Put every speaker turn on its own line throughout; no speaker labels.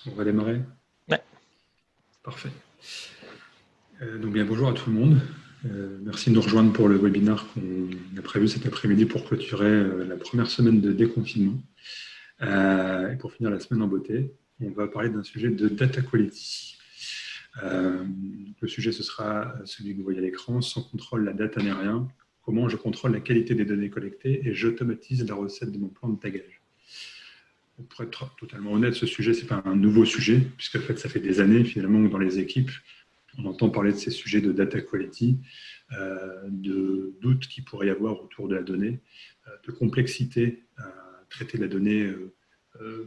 On va démarrer.
Ouais.
Parfait. Donc bien bonjour à tout le monde. Merci de nous rejoindre pour le webinaire qu'on a prévu cet après-midi pour clôturer la première semaine de déconfinement. Et pour finir la semaine en beauté, on va parler d'un sujet de data quality. Le sujet, ce sera celui que vous voyez à l'écran, sans contrôle, la data n'est rien. Comment je contrôle la qualité des données collectées et j'automatise la recette de mon plan de tagage. Pour être totalement honnête, ce sujet, ce n'est pas un nouveau sujet, puisque en fait, ça fait des années finalement que dans les équipes, on entend parler de ces sujets de data quality, de doutes qu'il pourrait y avoir autour de la donnée, de complexité à traiter la donnée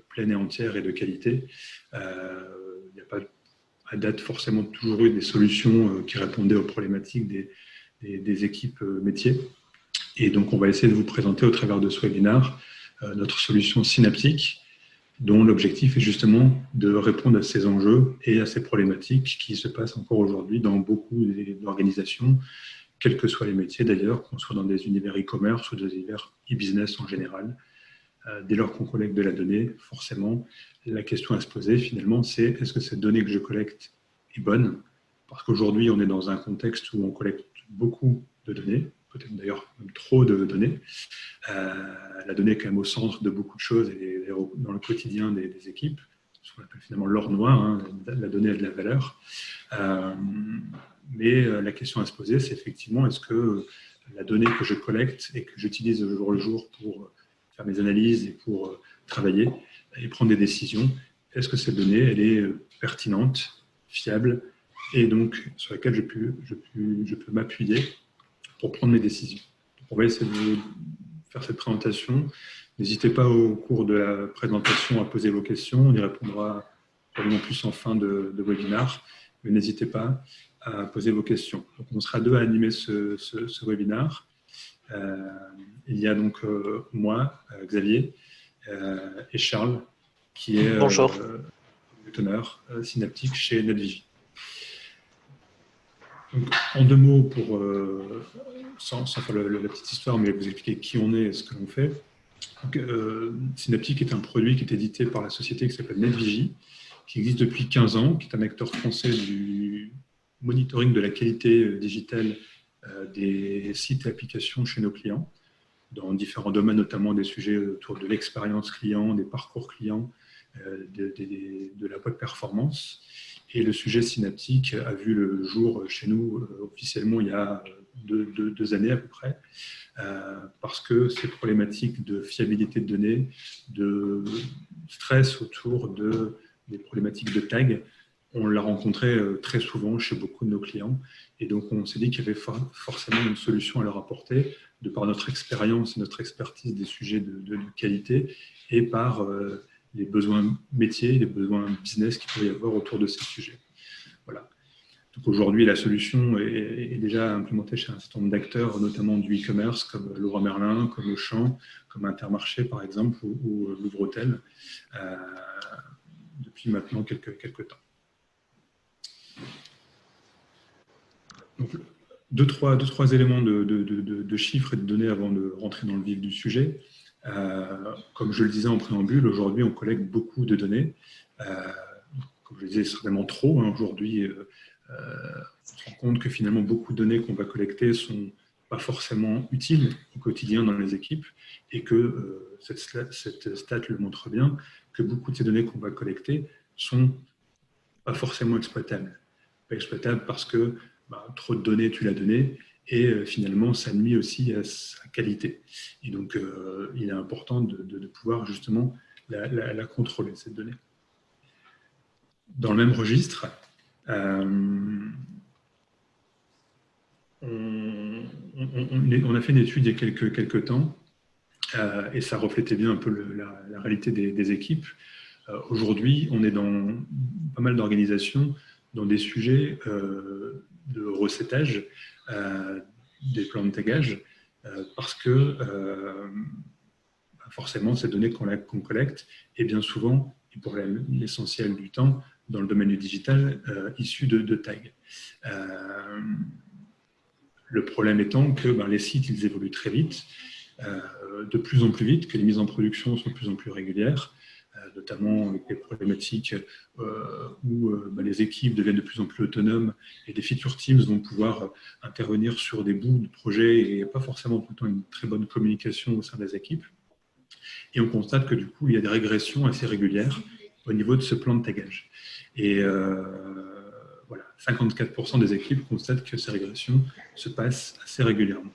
pleine et entière et de qualité. Il n'y a pas à date forcément toujours eu des solutions qui répondaient aux problématiques des équipes métiers. Et donc, on va essayer de vous présenter au travers de ce webinaire notre solution synaptique, dont l'objectif est justement de répondre à ces enjeux et à ces problématiques qui se passent encore aujourd'hui dans beaucoup d'organisations, quels que soient les métiers d'ailleurs, qu'on soit dans des univers e-commerce ou des univers e-business en général. Dès lors qu'on collecte de la donnée, forcément, la question à se poser finalement, c'est est-ce que cette donnée que je collecte est bonne? Parce qu'aujourd'hui, on est dans un contexte où on collecte beaucoup de données, peut-être d'ailleurs même trop de données. La donnée est quand même au centre de beaucoup de choses et dans le quotidien des équipes, ce qu'on appelle finalement l'or noir, hein, la donnée a de la valeur. Mais la question à se poser, c'est effectivement, est-ce que la donnée que je collecte et que j'utilise au jour le jour pour faire mes analyses et pour travailler et prendre des décisions, est-ce que cette donnée, elle est pertinente, fiable, et donc sur laquelle je peux m'appuyer pour prendre mes décisions. Donc, on va essayer de faire cette présentation. N'hésitez pas au cours de la présentation à poser vos questions. On y répondra probablement plus en fin de webinaire, mais n'hésitez pas à poser vos questions. Donc, on sera deux à animer ce webinaire. Il y a donc moi, Xavier, et Charles, qui est teneur synaptique chez NetVigi. Donc, en deux mots, sans faire la petite histoire, mais vous expliquer qui on est et ce que l'on fait. Donc, Synaptique est un produit qui est édité par la société qui s'appelle NetVigi, qui existe depuis 15 ans, qui est un acteur français du monitoring de la qualité digitale des sites et applications chez nos clients, dans différents domaines, notamment des sujets autour de l'expérience client, des parcours clients, de la web performance. Et le sujet synaptique a vu le jour chez nous officiellement il y a deux années à peu près, parce que ces problématiques de fiabilité de données, de stress autour des problématiques de tag, on l'a rencontré très souvent chez beaucoup de nos clients. Et donc, on s'est dit qu'il y avait forcément une solution à leur apporter, de par notre expérience et notre expertise des sujets de qualité et par les besoins métiers, les besoins business qu'il peut y avoir autour de ces sujets. Voilà. Donc aujourd'hui, la solution est déjà implémentée chez un certain nombre d'acteurs, notamment du e-commerce, comme Leroy Merlin, comme Auchan, comme Intermarché, par exemple, ou Louvre-Hôtel, depuis maintenant quelques temps. Donc, deux, trois éléments de chiffres et de données avant de rentrer dans le vif du sujet. Comme je le disais en préambule, aujourd'hui, on collecte beaucoup de données. Comme je le disais, certainement trop. Hein. Aujourd'hui, on se rend compte que finalement, beaucoup de données qu'on va collecter ne sont pas forcément utiles au quotidien dans les équipes et que cette stat le montre bien, que beaucoup de ces données qu'on va collecter ne sont pas forcément exploitables. Pas exploitables parce que trop de données, tu l'as donné, et finalement, ça nuit aussi à sa qualité. Et donc, il est important de pouvoir justement la contrôler, cette donnée. Dans le même registre, on a fait une étude il y a quelques temps, et ça reflétait bien un peu la réalité des équipes. Aujourd'hui, on est dans pas mal d'organisations dans des sujets de recettage, des plans de tagage, parce que forcément, ces données qu'on collecte est bien souvent, et pour l'essentiel du temps, dans le domaine du digital, issues de tags. Le problème étant que les sites, ils évoluent très vite. de plus en plus vite, que les mises en production sont de plus en plus régulières, notamment avec des problématiques où les équipes deviennent de plus en plus autonomes et des feature teams vont pouvoir intervenir sur des bouts de projet et il n'y a pas forcément tout le temps une très bonne communication au sein des équipes. Et on constate que du coup, il y a des régressions assez régulières au niveau de ce plan de tagage. Et voilà, 54% des équipes constatent que ces régressions se passent assez régulièrement.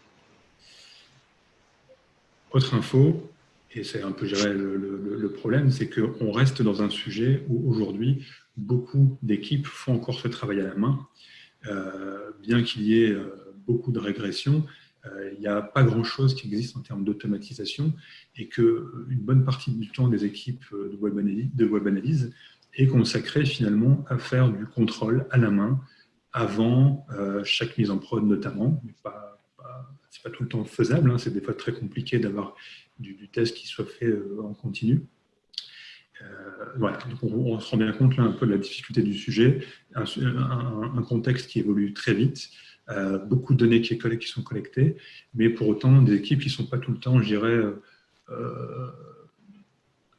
Autre info, et c'est un peu, je dirais, le problème, c'est qu'on reste dans un sujet où aujourd'hui, beaucoup d'équipes font encore ce travail à la main. Bien qu'il y ait beaucoup de régressions, il n'y a pas grand-chose qui existe en termes d'automatisation et qu'une bonne partie du temps des équipes de web analyse est consacrée finalement à faire du contrôle à la main avant chaque mise en prod notamment, mais c'est pas tout le temps faisable, hein, c'est des fois très compliqué d'avoir du test qui soit fait en continu. Voilà, donc on se rend bien compte là un peu de la difficulté du sujet, un contexte qui évolue très vite, beaucoup de données qui sont collectées, mais pour autant des équipes qui ne sont pas tout le temps, je dirais,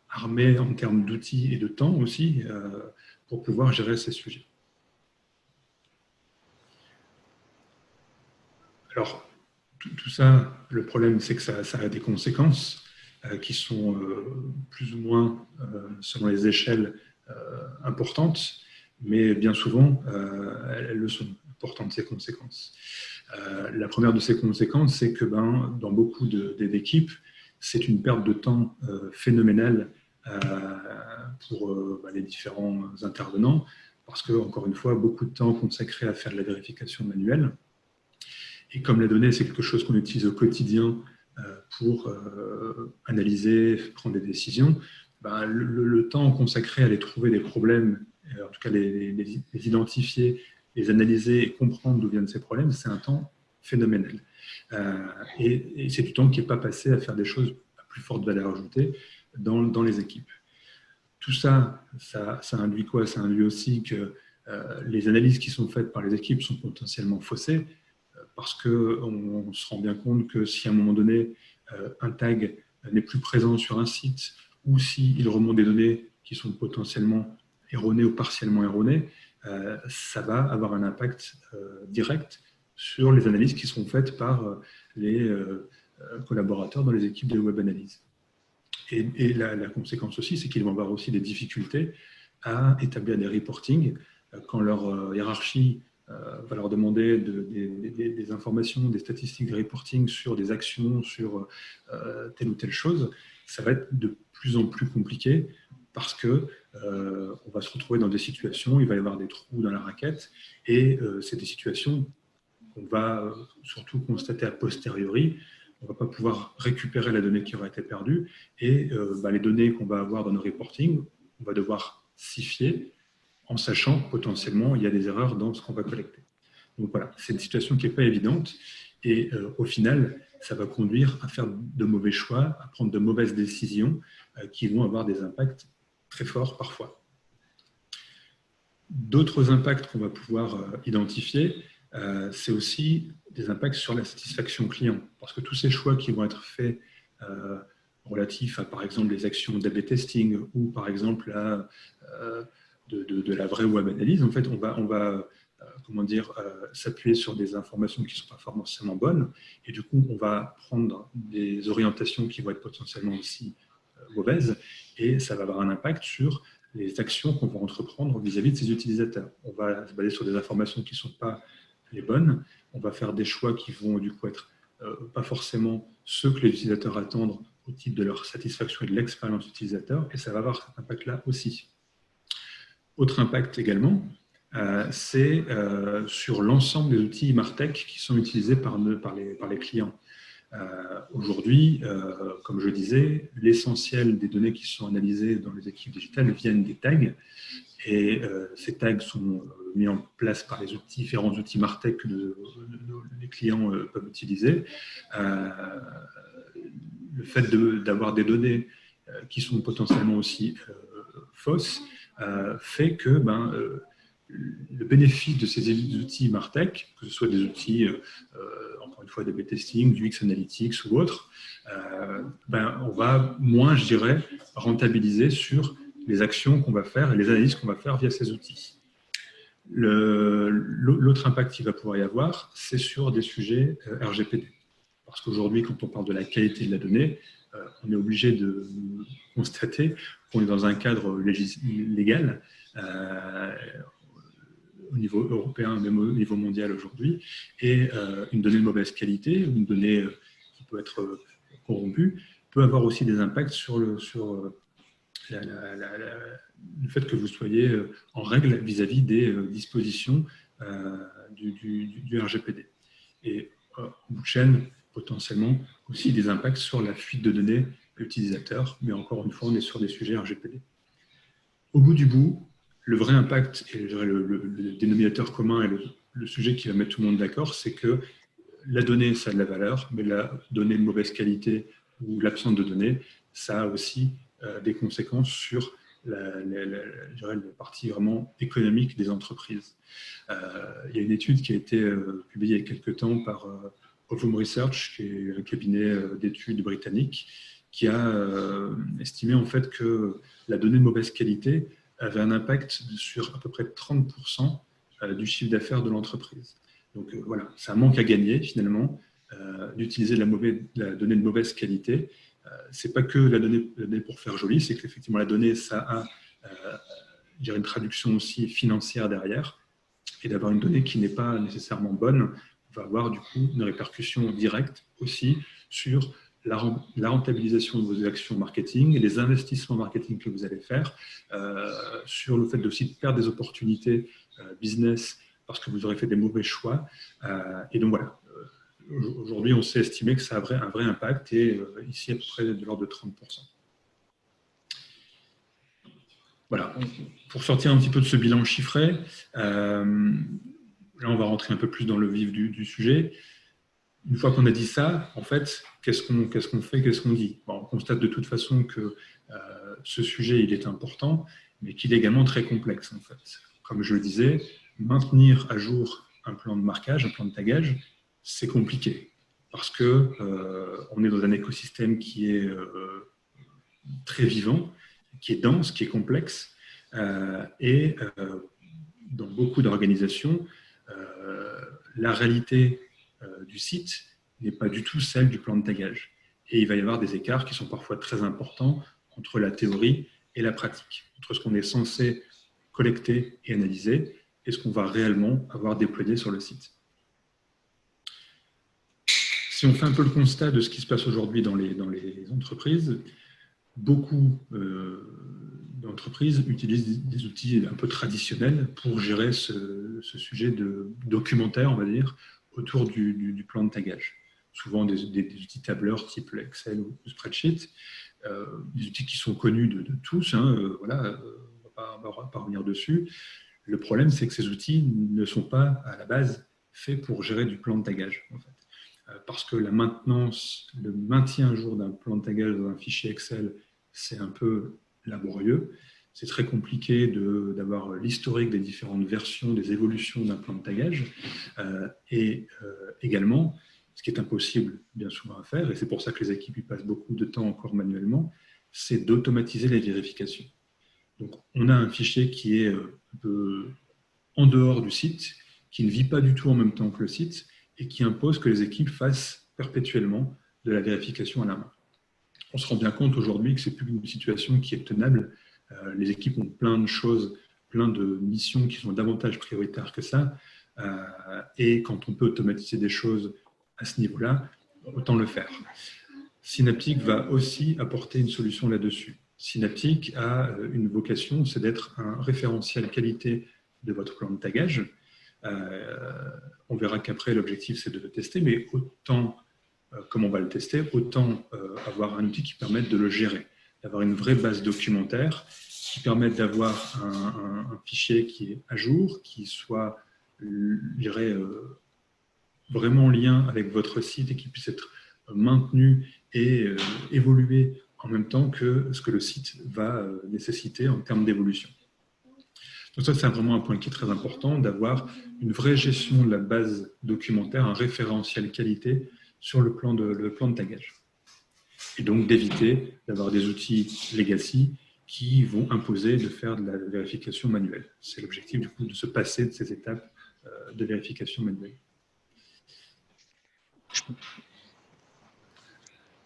armées en termes d'outils et de temps aussi pour pouvoir gérer ces sujets. Alors, tout ça, le problème, c'est que ça a des conséquences qui sont plus ou moins, selon les échelles, importantes, mais bien souvent, elles le sont, importantes, ces conséquences. La première de ces conséquences, c'est que dans beaucoup d'équipes, c'est une perte de temps phénoménale pour les différents intervenants, parce que, encore une fois, beaucoup de temps consacré à faire de la vérification manuelle. Et comme la donnée, c'est quelque chose qu'on utilise au quotidien pour analyser, prendre des décisions, le temps consacré à aller trouver des problèmes, en tout cas les identifier, les analyser et comprendre d'où viennent ces problèmes, c'est un temps phénoménal. Et c'est du temps qui n'est pas passé à faire des choses à plus forte valeur ajoutée dans les équipes. Tout ça, ça induit quoi? Ça induit aussi que les analyses qui sont faites par les équipes sont potentiellement faussées, parce qu'on se rend bien compte que si à un moment donné, un tag n'est plus présent sur un site, ou s'il remonte des données qui sont potentiellement erronées ou partiellement erronées, ça va avoir un impact direct sur les analyses qui sont faites par les collaborateurs dans les équipes de web analyse. Et la conséquence aussi, c'est qu'ils vont avoir aussi des difficultés à établir des reportings quand leur hiérarchie va leur demander des informations, des statistiques de reporting sur des actions, sur telle ou telle chose. Ça va être de plus en plus compliqué parce que on va se retrouver dans des situations, il va y avoir des trous dans la raquette et c'est des situations qu'on va surtout constater a posteriori. On ne va pas pouvoir récupérer la donnée qui aura été perdue et les données qu'on va avoir dans nos reportings, on va devoir s'y fier en sachant que potentiellement il y a des erreurs dans ce qu'on va collecter. Donc voilà, c'est une situation qui n'est pas évidente et au final, ça va conduire à faire de mauvais choix, à prendre de mauvaises décisions qui vont avoir des impacts très forts parfois. D'autres impacts qu'on va pouvoir identifier, c'est aussi des impacts sur la satisfaction client. Parce que tous ces choix qui vont être faits relatifs à, par exemple, les actions d'A/B testing ou, par exemple, à de la vraie web analyse, en fait, on va s'appuyer sur des informations qui ne sont pas forcément bonnes. Et du coup, on va prendre des orientations qui vont être potentiellement aussi mauvaises. Et ça va avoir un impact sur les actions qu'on va entreprendre vis-à-vis de ces utilisateurs. On va se baser sur des informations qui ne sont pas les bonnes. On va faire des choix qui vont du coup être pas forcément ceux que les utilisateurs attendent au titre de leur satisfaction et de l'expérience utilisateur. Et ça va avoir cet impact-là aussi. Autre impact également, c'est sur l'ensemble des outils Martech qui sont utilisés par les clients. Aujourd'hui, comme je disais, l'essentiel des données qui sont analysées dans les équipes digitales viennent des tags et ces tags sont mis en place par les différents outils Martech que les clients peuvent utiliser. Le fait d'avoir des données qui sont potentiellement aussi fausses fait que le bénéfice de ces outils Martech, que ce soit des outils encore une fois d'A/B testing, du X-Analytics ou autre, on va moins, je dirais, rentabiliser sur les actions qu'on va faire et les analyses qu'on va faire via ces outils. L'autre impact qu'il va pouvoir y avoir, c'est sur des sujets RGPD. Parce qu'aujourd'hui, quand on parle de la qualité de la donnée, on est obligé de constater qu'on est dans un cadre légal au niveau européen, même au niveau mondial aujourd'hui, et une donnée de mauvaise qualité, ou une donnée qui peut être corrompue, peut avoir aussi des impacts sur le fait que vous soyez en règle vis-à-vis des dispositions du RGPD. Et en bout de chaîne, potentiellement aussi des impacts sur la fuite de données utilisateurs, mais encore une fois, on est sur des sujets RGPD. Au bout du bout, le vrai impact, et je dirais le dénominateur commun et le sujet qui va mettre tout le monde d'accord, c'est que la donnée, ça a de la valeur, mais la donnée de mauvaise qualité ou l'absence de données, ça a aussi des conséquences sur la partie vraiment économique des entreprises. Il y a une étude qui a été publiée il y a quelques temps par Ovum Research, qui est un cabinet d'études britannique, qui a estimé en fait que la donnée de mauvaise qualité avait un impact sur à peu près 30% du chiffre d'affaires de l'entreprise. Donc voilà, c'est un manque à gagner finalement d'utiliser la donnée de mauvaise qualité. C'est pas que la donnée pour faire joli, c'est qu'effectivement la donnée, ça a une traduction aussi financière derrière, et d'avoir une donnée qui n'est pas nécessairement bonne va avoir du coup une répercussion directe aussi sur la rentabilisation de vos actions marketing et les investissements marketing que vous allez faire, sur le fait aussi de perdre des opportunités business parce que vous aurez fait des mauvais choix. Et donc voilà, aujourd'hui on sait estimer que ça a un vrai impact, et ici à peu près de l'ordre de 30%. Voilà, pour sortir un petit peu de ce bilan chiffré, là on va rentrer un peu plus dans le vif du sujet. Une fois qu'on a dit ça, en fait, qu'est-ce qu'on fait, qu'est-ce qu'on dit? On constate de toute façon que ce sujet, il est important, mais qu'il est également très complexe, en fait. Comme je le disais, maintenir à jour un plan de marquage, un plan de tagage, c'est compliqué, parce que on est dans un écosystème qui est très vivant, qui est dense, qui est complexe, et dans beaucoup d'organisations, la réalité du site n'est pas du tout celle du plan de tagage. Et il va y avoir des écarts qui sont parfois très importants entre la théorie et la pratique, entre ce qu'on est censé collecter et analyser et ce qu'on va réellement avoir déployé sur le site. Si on fait un peu le constat de ce qui se passe aujourd'hui dans les entreprises, beaucoup d'entreprises utilisent des outils un peu traditionnels pour gérer ce sujet de documentaire, on va dire, autour du plan de tagage. Souvent des outils tableurs type Excel ou Spreadsheet, des outils qui sont connus de tous, voilà, on ne va pas revenir dessus. Le problème, c'est que ces outils ne sont pas à la base faits pour gérer du plan de tagage, en fait. Parce que la maintenance, le maintien à jour d'un plan de tagage dans un fichier Excel, c'est un peu laborieux. C'est très compliqué d'avoir l'historique des différentes versions, des évolutions d'un plan de tagage. Et également, ce qui est impossible bien souvent à faire, et c'est pour ça que les équipes y passent beaucoup de temps encore manuellement, c'est d'automatiser les vérifications. Donc, on a un fichier qui est un peu en dehors du site, qui ne vit pas du tout en même temps que le site, et qui impose que les équipes fassent perpétuellement de la vérification à la main. On se rend bien compte aujourd'hui que ce n'est plus une situation qui est tenable. Les équipes ont plein de choses, plein de missions qui sont davantage prioritaires que ça. Et quand on peut automatiser des choses à ce niveau-là, autant le faire. Synaptic va aussi apporter une solution là-dessus. Synaptic a une vocation, c'est d'être un référentiel qualité de votre plan de tagage. On verra qu'après, l'objectif, c'est de le tester, mais autant, comme on va le tester, autant avoir un outil qui permette de le gérer, d'avoir une vraie base documentaire qui permette d'avoir un fichier qui est à jour, qui soit, je dirais, vraiment en lien avec votre site et qui puisse être maintenu et évoluer en même temps que ce que le site va nécessiter en termes d'évolution. Donc ça, c'est vraiment un point qui est très important, d'avoir une vraie gestion de la base documentaire, un référentiel qualité sur le plan de tagage. Et donc d'éviter d'avoir des outils legacy qui vont imposer de faire de la vérification manuelle. C'est l'objectif du coup de se passer de ces étapes de vérification manuelle.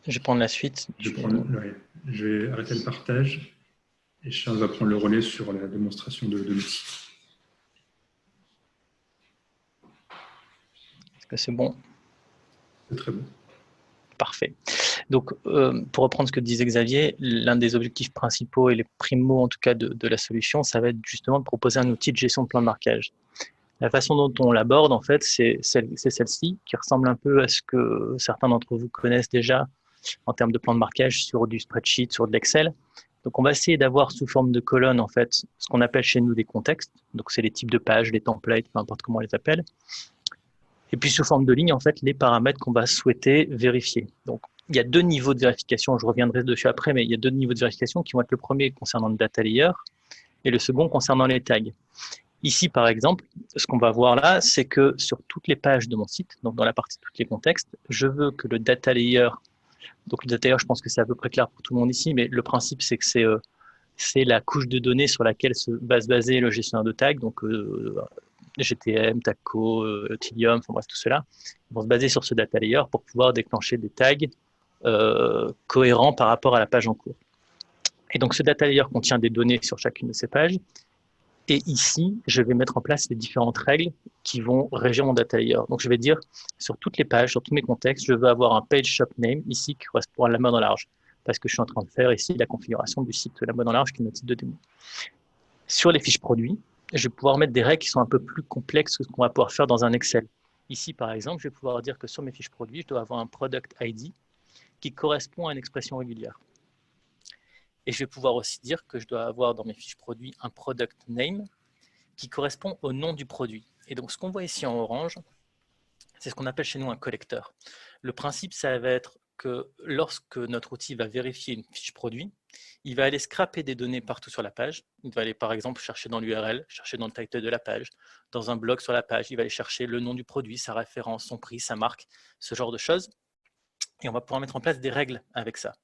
Je vais prendre la suite.
Je vais arrêter le partage et Charles va prendre le relais sur la démonstration de l'outil.
Est-ce que c'est bon?
C'est très bon.
Parfait. Donc, pour reprendre ce que disait Xavier, l'un des objectifs principaux et les primaux en tout cas de la solution, ça va être justement de proposer un outil de gestion de plan de marquage. La façon dont on l'aborde, en fait, c'est celle-ci, qui ressemble un peu à ce que certains d'entre vous connaissent déjà en termes de plan de marquage sur du spreadsheet, sur de l'Excel. Donc, on va essayer d'avoir sous forme de colonnes, en fait, ce qu'on appelle chez nous des contextes. Donc, c'est les types de pages, les templates, peu importe comment on les appelle. Et puis, sous forme de ligne, en fait, les paramètres qu'on va souhaiter vérifier. Donc, il y a deux niveaux de vérification, je reviendrai dessus après, mais il y a deux niveaux de vérification qui vont être le premier concernant le data layer et le second concernant les tags. Ici, par exemple, ce qu'on va voir là, c'est que sur toutes les pages de mon site, donc dans la partie tous les contextes, je veux que le data layer, donc le data layer, je pense que c'est à peu près clair pour tout le monde ici, mais le principe, c'est que c'est la couche de données sur laquelle va se baser le gestionnaire de tags, donc GTM, TAGCO, Tilium, enfin bref, tout cela, ils vont se baser sur ce data layer pour pouvoir déclencher des tags cohérents par rapport à la page en cours. Et donc, ce data layer contient des données sur chacune de ces pages. Et ici, je vais mettre en place les différentes règles qui vont régir mon data layer. Donc, je vais dire, sur toutes les pages, sur tous mes contextes, je veux avoir un page shop name ici qui correspond à la mode en large. Parce que je suis en train de faire ici la configuration du site la mode en large qui est notre site de démo. Sur les fiches produits, je vais pouvoir mettre des règles qui sont un peu plus complexes que ce qu'on va pouvoir faire dans un Excel. Ici, par exemple, je vais pouvoir dire que sur mes fiches produits, je dois avoir un product ID qui correspond à une expression régulière. Et je vais pouvoir aussi dire que je dois avoir dans mes fiches produits un product name qui correspond au nom du produit. Et donc, ce qu'on voit ici en orange, c'est ce qu'on appelle chez nous un collecteur. Le principe, ça va être que lorsque notre outil va vérifier une fiche produit, il va aller scraper des données partout sur la page. Il va aller, par exemple, chercher dans l'URL, chercher dans le title de la page, dans un blog sur la page. Il va aller chercher le nom du produit, sa référence, son prix, sa marque, ce genre de choses. Et on va pouvoir mettre en place des règles avec ça.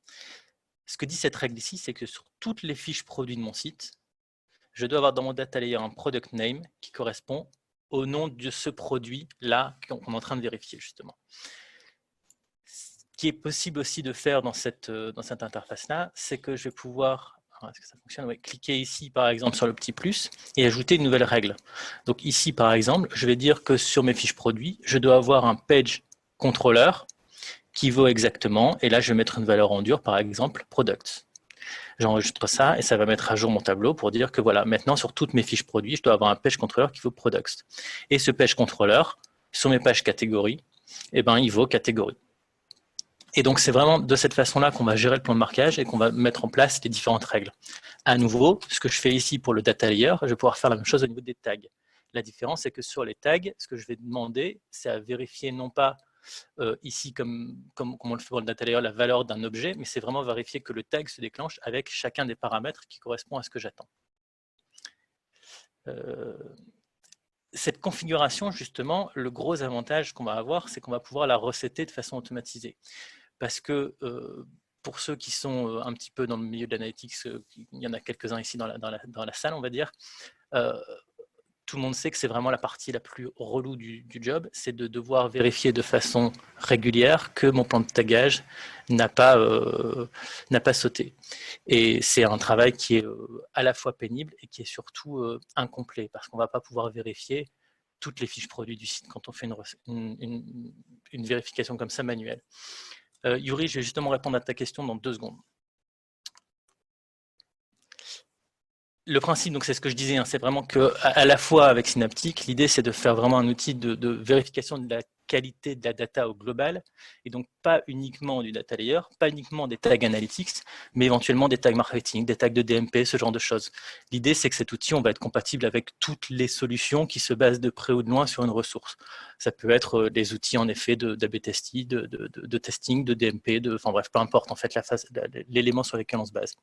Ce que dit cette règle ici, c'est que sur toutes les fiches produits de mon site, je dois avoir dans mon data layer un product name qui correspond au nom de ce produit-là qu'on est en train de vérifier justement. Ce qui est possible aussi de faire dans cette interface-là, c'est que je vais pouvoir, est-ce que ça fonctionne? Ouais, cliquer ici par exemple sur le petit plus et ajouter une nouvelle règle. Donc ici par exemple, je vais dire que sur mes fiches produits, je dois avoir un page controller qui vaut exactement, et là je vais mettre une valeur en dur, par exemple products. J'enregistre ça et ça va mettre à jour mon tableau pour dire que voilà, maintenant sur toutes mes fiches produits, je dois avoir un page controller qui vaut products. Et ce page controller, sur mes pages catégories, eh ben, il vaut catégorie. Et donc c'est vraiment de cette façon-là qu'on va gérer le plan de marquage et qu'on va mettre en place les différentes règles. À nouveau, ce que je fais ici pour le data layer, je vais pouvoir faire la même chose au niveau des tags. La différence, c'est que sur les tags, ce que je vais demander, c'est à vérifier non pas ici, comme on le fait pour le data layer, la valeur d'un objet, mais c'est vraiment vérifier que le tag se déclenche avec chacun des paramètres qui correspond à ce que j'attends. Cette configuration, justement, le gros avantage qu'on va avoir, c'est qu'on va pouvoir la resetter de façon automatisée. Parce que pour ceux qui sont un petit peu dans le milieu de l'analytics, il y en a quelques-uns ici dans la salle, on va dire, tout le monde sait que c'est vraiment la partie la plus relou du job, c'est de devoir vérifier de façon régulière que mon plan de tagage n'a pas sauté. Et c'est un travail qui est à la fois pénible et qui est surtout incomplet, parce qu'on ne va pas pouvoir vérifier toutes les fiches produits du site quand on fait une vérification comme ça manuelle. Yuri, je vais justement répondre à ta question dans 2 secondes. Le principe, donc c'est ce que je disais, hein, c'est vraiment qu'à la fois avec Synaptic, l'idée c'est de faire vraiment un outil de vérification de la qualité de la data au global, et donc pas uniquement du data layer, pas uniquement des tags analytics, mais éventuellement des tags marketing, des tags de DMP, ce genre de choses. L'idée c'est que cet outil, on va être compatible avec toutes les solutions qui se basent de près ou de loin sur une ressource. Ça peut être des outils en effet d'A/B testing, de testing, de DMP, enfin bref, peu importe en fait l'élément sur lequel on se base.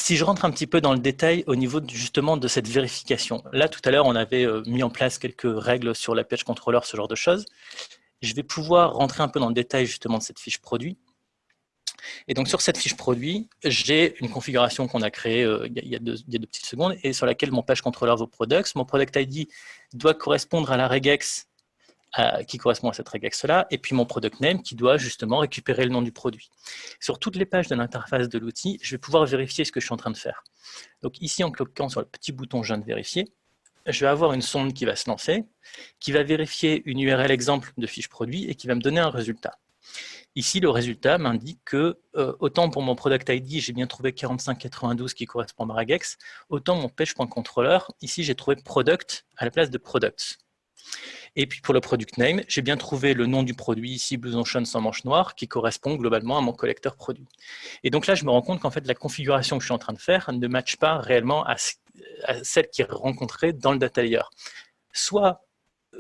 Si je rentre un petit peu dans le détail au niveau justement de cette vérification, là tout à l'heure on avait mis en place quelques règles sur la page controller, ce genre de choses. Je vais pouvoir rentrer un peu dans le détail justement de cette fiche produit. Et donc sur cette fiche produit, j'ai une configuration qu'on a créée il y a deux petites secondes et sur laquelle mon page controller vos products, mon product ID doit correspondre à la regex qui correspond à cette regex-là, et puis mon product name qui doit justement récupérer le nom du produit. Sur toutes les pages de l'interface de l'outil, je vais pouvoir vérifier ce que je suis en train de faire. Donc ici, en cliquant sur le petit bouton « Je viens de vérifier », je vais avoir une sonde qui va se lancer, qui va vérifier une URL exemple de fiche produit et qui va me donner un résultat. Ici, le résultat m'indique que, autant pour mon product ID, j'ai bien trouvé 4592 qui correspond à ma regex, autant mon page.controller, ici j'ai trouvé product à la place de products. Et puis pour le product name, j'ai bien trouvé le nom du produit, ici blouson jaune sans manche noire, qui correspond globalement à mon collecteur produit. Et donc là, je me rends compte qu'en fait, la configuration que je suis en train de faire ne matche pas réellement à celle qui est rencontrée dans le data layer. Soit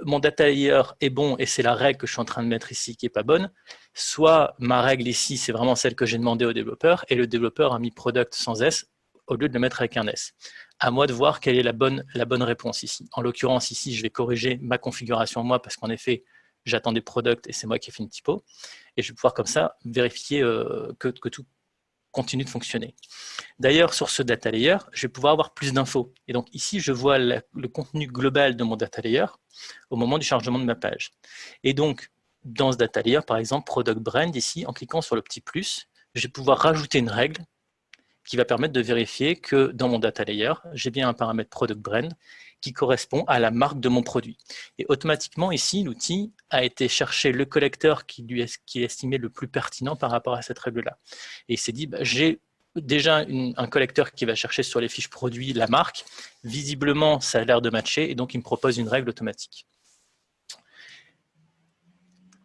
mon data layer est bon et c'est la règle que je suis en train de mettre ici qui n'est pas bonne, soit ma règle ici, c'est vraiment celle que j'ai demandé au développeur et le développeur a mis product sans S au lieu de le mettre avec un S. À moi de voir quelle est la bonne réponse ici. En l'occurrence, ici, je vais corriger ma configuration moi parce qu'en effet, j'attendais product et c'est moi qui ai fait une typo. Et je vais pouvoir comme ça vérifier que tout continue de fonctionner. D'ailleurs, sur ce data layer, je vais pouvoir avoir plus d'infos. Et donc ici, je vois le contenu global de mon data layer au moment du chargement de ma page. Et donc, dans ce data layer, par exemple, product brand, ici, en cliquant sur le petit plus, je vais pouvoir rajouter une règle qui va permettre de vérifier que dans mon data layer, j'ai bien un paramètre product brand qui correspond à la marque de mon produit. Et automatiquement, ici, l'outil a été chercher le collecteur qui est estimé le plus pertinent par rapport à cette règle-là. Et il s'est dit, bah, j'ai déjà un collecteur qui va chercher sur les fiches produits la marque. Visiblement, ça a l'air de matcher et donc il me propose une règle automatique.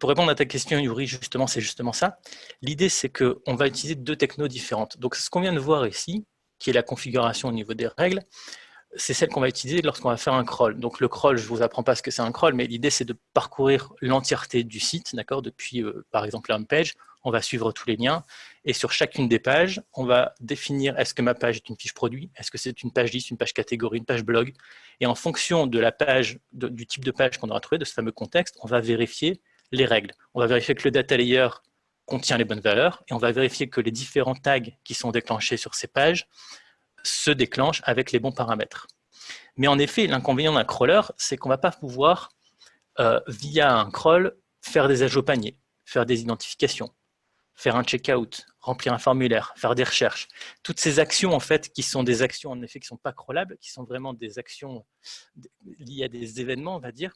Pour répondre à ta question, Yuri, justement, c'est justement ça. L'idée, c'est qu'on va utiliser deux technos différentes. Donc, ce qu'on vient de voir ici, qui est la configuration au niveau des règles, c'est celle qu'on va utiliser lorsqu'on va faire un crawl. Donc, le crawl, je ne vous apprends pas ce que c'est un crawl, mais l'idée, c'est de parcourir l'entièreté du site, d'accord, depuis, par exemple, la home page. On va suivre tous les liens. Et sur chacune des pages, on va définir est-ce que ma page est une fiche produit, est-ce que c'est une page liste, une page catégorie, une page blog. Et en fonction de la page, du type de page qu'on aura trouvé, de ce fameux contexte, on va vérifier les règles. On va vérifier que le data layer contient les bonnes valeurs et on va vérifier que les différents tags qui sont déclenchés sur ces pages se déclenchent avec les bons paramètres. Mais en effet, l'inconvénient d'un crawler, c'est qu'on ne va pas pouvoir, via un crawl, faire des ajouts au panier, faire des identifications, faire un checkout, remplir un formulaire, faire des recherches. Toutes ces actions, en fait, qui sont des actions, en effet, qui ne sont pas crawlables, qui sont vraiment des actions liées à des événements, on va dire,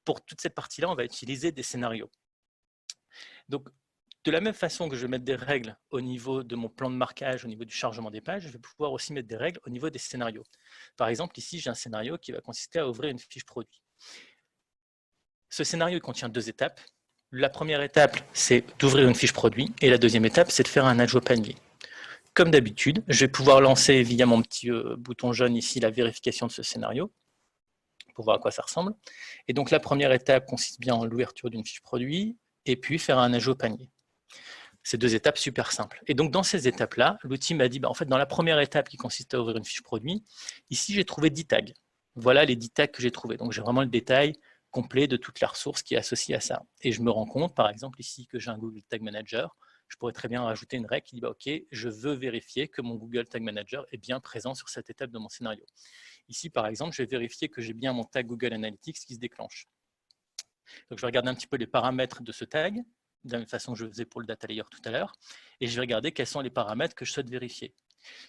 pour toute cette partie-là, on va utiliser des scénarios. Donc, de la même façon que je vais mettre des règles au niveau de mon plan de marquage, au niveau du chargement des pages, je vais pouvoir aussi mettre des règles au niveau des scénarios. Par exemple, ici, j'ai un scénario qui va consister à ouvrir une fiche produit. Ce scénario contient deux étapes. La première étape, c'est d'ouvrir une fiche produit, et la deuxième étape, c'est de faire un ajout au panier. Comme d'habitude, je vais pouvoir lancer via mon petit bouton jaune ici la vérification de ce scénario, pour voir à quoi ça ressemble. Et donc la première étape consiste bien en l'ouverture d'une fiche produit, et puis faire un ajout au panier. Ces deux étapes super simples. Et donc dans ces étapes-là, l'outil m'a dit, bah, en fait, dans la première étape qui consiste à ouvrir une fiche produit, ici j'ai trouvé 10 tags. Voilà les 10 tags que j'ai trouvés. Donc j'ai vraiment le détail complet de toute la ressource qui est associée à ça. Et je me rends compte, par exemple, ici que j'ai un Google Tag Manager, je pourrais très bien rajouter une règle qui dit, bah, OK, je veux vérifier que mon Google Tag Manager est bien présent sur cette étape de mon scénario. Ici, par exemple, je vais vérifier que j'ai bien mon tag Google Analytics qui se déclenche. Donc, je vais regarder un petit peu les paramètres de ce tag, de la même façon que je faisais pour le data layer tout à l'heure, et je vais regarder quels sont les paramètres que je souhaite vérifier.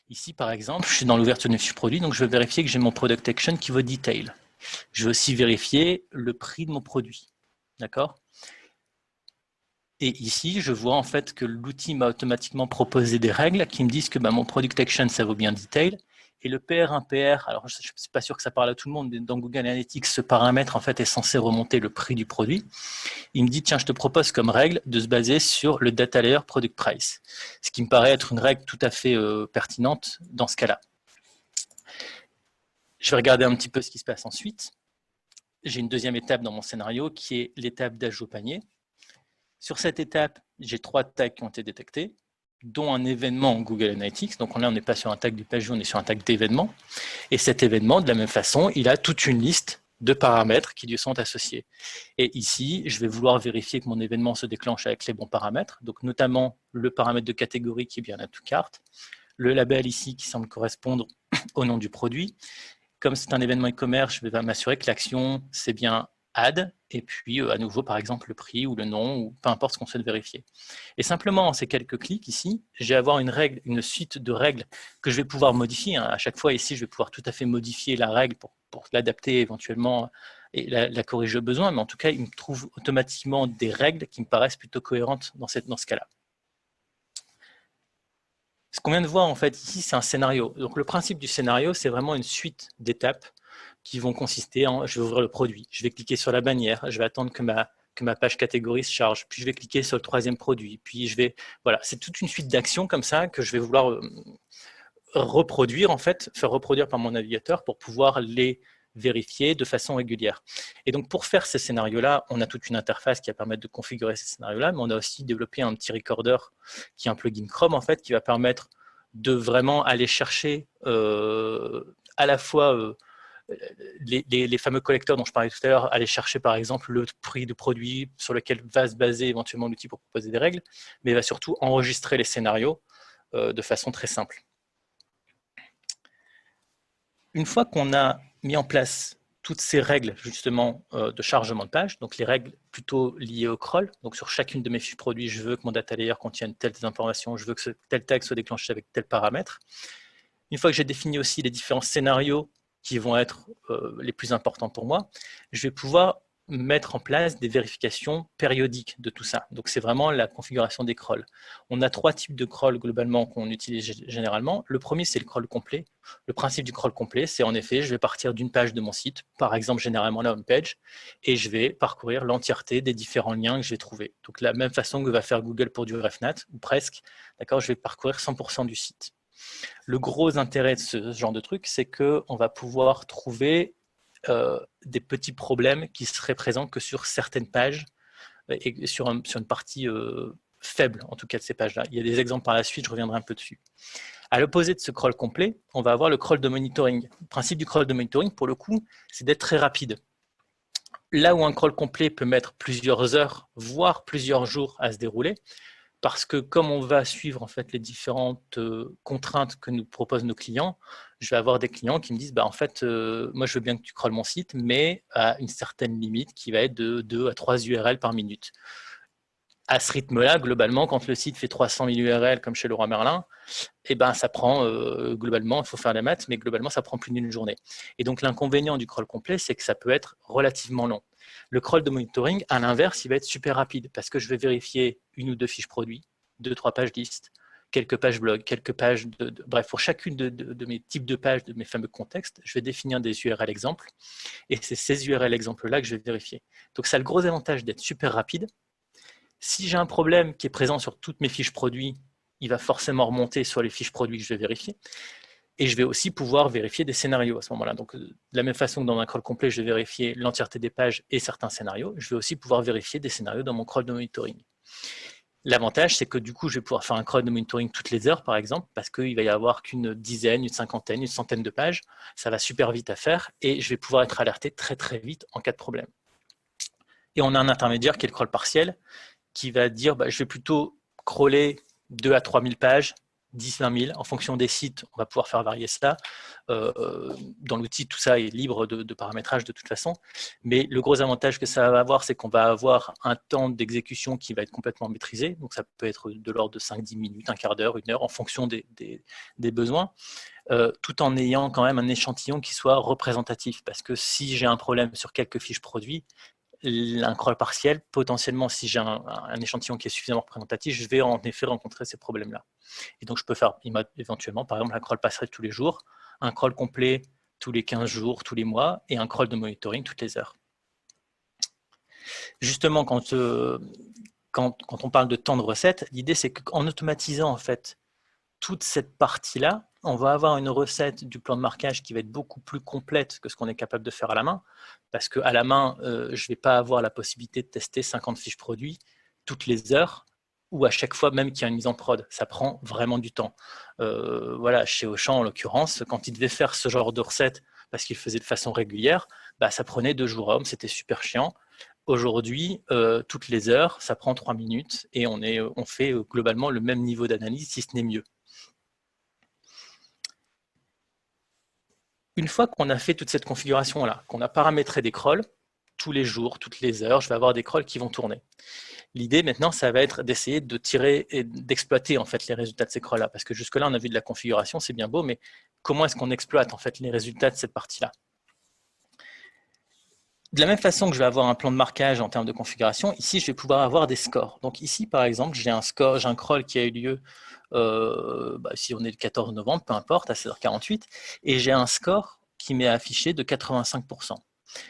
Ici, par exemple, je suis dans l'ouverture d'une fiche produit, donc je vais vérifier que j'ai mon product action qui vaut detail. Je vais aussi vérifier le prix de mon produit. D'accord ? Et ici, je vois en fait que l'outil m'a automatiquement proposé des règles qui me disent que mon product action, ça vaut bien detail. Et le PR1PR, alors je ne suis pas sûr que ça parle à tout le monde, mais dans Google Analytics, ce paramètre en fait est censé remonter le prix du produit. Il me dit, tiens, je te propose comme règle de se baser sur le data layer product price, ce qui me paraît être une règle tout à fait pertinente dans ce cas-là. Je vais regarder un petit peu ce qui se passe ensuite. J'ai une deuxième étape dans mon scénario qui est l'étape d'ajout au panier. Sur cette étape, j'ai 3 tags qui ont été détectés. dont un événement Google Analytics. Donc là, on n'est pas sur un tag du page view, on est sur un tag d'événement. Et cet événement, de la même façon, il a toute une liste de paramètres qui lui sont associés. Et ici, je vais vouloir vérifier que mon événement se déclenche avec les bons paramètres, donc notamment le paramètre de catégorie qui est bien add to cart, le label ici qui semble correspondre au nom du produit. Comme c'est un événement e-commerce, je vais m'assurer que l'action, c'est bien add, et puis à nouveau, par exemple, le prix ou le nom, ou peu importe ce qu'on souhaite vérifier. Et simplement, en ces quelques clics ici, je vais avoir une suite de règles que je vais pouvoir modifier. À chaque fois, ici, je vais pouvoir tout à fait modifier la règle pour l'adapter éventuellement et la corriger au besoin, mais en tout cas, il me trouve automatiquement des règles qui me paraissent plutôt cohérentes dans ce cas-là. Ce qu'on vient de voir, en fait, ici, c'est un scénario. Donc, le principe du scénario, c'est vraiment une suite d'étapes qui vont consister en, je vais ouvrir le produit, je vais cliquer sur la bannière, je vais attendre que ma page catégorie se charge, puis je vais cliquer sur le troisième produit, puis je vais, voilà, c'est toute une suite d'actions comme ça que je vais vouloir reproduire, en fait, faire reproduire par mon navigateur pour pouvoir les vérifier de façon régulière. Et donc, pour faire ces scénarios-là, on a toute une interface qui va permettre de configurer ces scénarios-là, mais on a aussi développé un petit recorder qui est un plugin Chrome, en fait, qui va permettre de vraiment aller chercher à la fois les fameux collecteurs dont je parlais tout à l'heure, aller chercher par exemple le prix du produit sur lequel va se baser éventuellement l'outil pour proposer des règles, mais va surtout enregistrer les scénarios de façon très simple. Une fois qu'on a mis en place toutes ces règles justement de chargement de page, donc les règles plutôt liées au crawl, donc sur chacune de mes fiches produits, je veux que mon data layer contienne telle information, je veux que tel tag soit déclenché avec tel paramètre. Une fois que j'ai défini aussi les différents scénarios qui vont être les plus importants pour moi, je vais pouvoir mettre en place des vérifications périodiques de tout ça. Donc, c'est vraiment la configuration des crawls. On a 3 types de crawls globalement qu'on utilise généralement. Le premier, c'est le crawl complet. Le principe du crawl complet, c'est en effet, je vais partir d'une page de mon site, par exemple généralement la home page, et je vais parcourir l'entièreté des différents liens que j'ai trouvés. Donc, de la même façon que va faire Google pour du RefNat, ou presque, d'accord, je vais parcourir 100% du site. Le gros intérêt de ce genre de truc, c'est qu'on va pouvoir trouver des petits problèmes qui seraient présents que sur certaines pages et sur une partie faible, en tout cas de ces pages-là. Il y a des exemples par la suite, je reviendrai un peu dessus. À l'opposé de ce crawl complet, on va avoir le crawl de monitoring. Le principe du crawl de monitoring, pour le coup, c'est d'être très rapide. Là où un crawl complet peut mettre plusieurs heures, voire plusieurs jours à se dérouler, parce que comme on va suivre en fait les différentes contraintes que nous proposent nos clients, je vais avoir des clients qui me disent bah, en fait, moi je veux bien que tu crawles mon site, mais à une certaine limite qui va être de 2 à 3 URL par minute. À ce rythme-là, globalement, quand le site fait 300 000 URL comme chez Leroy Merlin, eh ben, ça prend globalement, il faut faire les maths, mais globalement, ça prend plus d'une journée. Et donc l'inconvénient du crawl complet, c'est que ça peut être relativement long. Le crawl de monitoring, à l'inverse, il va être super rapide parce que je vais vérifier une ou deux fiches produits, 2-3 pages liste, quelques pages blog, quelques pages bref, pour chacune de mes types de pages, de mes fameux contextes, je vais définir des URL exemples et c'est ces URL exemples-là que je vais vérifier. Donc ça a le gros avantage d'être super rapide. Si j'ai un problème qui est présent sur toutes mes fiches produits, il va forcément remonter sur les fiches produits que je vais vérifier. Et je vais aussi pouvoir vérifier des scénarios à ce moment-là. Donc, de la même façon que dans un crawl complet, je vais vérifier l'entièreté des pages et certains scénarios, je vais aussi pouvoir vérifier des scénarios dans mon crawl de monitoring. L'avantage, c'est que du coup, je vais pouvoir faire un crawl de monitoring toutes les heures, par exemple, parce qu'il va y avoir qu'une dizaine, une cinquantaine, une centaine de pages. Ça va super vite à faire et je vais pouvoir être alerté très, très vite en cas de problème. Et on a un intermédiaire qui est le crawl partiel, qui va dire bah, je vais plutôt crawler 2 à 3 000 pages, 10 20 000, en fonction des sites, on va pouvoir faire varier ça. Dans l'outil, tout ça est libre de paramétrage de toute façon. Mais le gros avantage que ça va avoir, c'est qu'on va avoir un temps d'exécution qui va être complètement maîtrisé. Donc ça peut être de l'ordre de 5-10 minutes, un quart d'heure, une heure, en fonction des besoins. Tout en ayant quand même un échantillon qui soit représentatif. Parce que si j'ai un problème sur quelques fiches produits, un crawl partiel, potentiellement, si j'ai un échantillon qui est suffisamment représentatif, je vais en effet rencontrer ces problèmes-là. Et donc, je peux faire éventuellement, par exemple, un crawl partiel tous les jours, un crawl complet tous les 15 jours, tous les mois, et un crawl de monitoring toutes les heures. Justement, quand on parle de temps de recette, l'idée, c'est qu'en automatisant, en fait, toute cette partie-là, on va avoir une recette du plan de marquage qui va être beaucoup plus complète que ce qu'on est capable de faire à la main. Parce qu'à la main, je ne vais pas avoir la possibilité de tester 50 fiches produits toutes les heures. ou à chaque fois même qu'il y a une mise en prod. Ça prend vraiment du temps. Voilà, chez Auchan, en l'occurrence, quand il devait faire ce genre de recette, parce qu'il faisait de façon régulière, bah, ça prenait 2 jours hommes, c'était super chiant. Aujourd'hui, toutes les heures, ça prend 3 minutes et on fait globalement le même niveau d'analyse, si ce n'est mieux. Une fois qu'on a fait toute cette configuration-là, qu'on a paramétré des crawls, tous les jours, toutes les heures, je vais avoir des crawls qui vont tourner. L'idée maintenant, ça va être d'essayer de tirer et d'exploiter en fait les résultats de ces crawls-là, parce que jusque-là, on a vu de la configuration, c'est bien beau, mais comment est-ce qu'on exploite en fait les résultats de cette partie-là? De la même façon que je vais avoir un plan de marquage en termes de configuration, ici, je vais pouvoir avoir des scores. Donc ici, par exemple, j'ai un score, j'ai un crawl qui a eu lieu, si on est le 14 novembre, peu importe, à 16h48, et j'ai un score qui m'est affiché de 85%.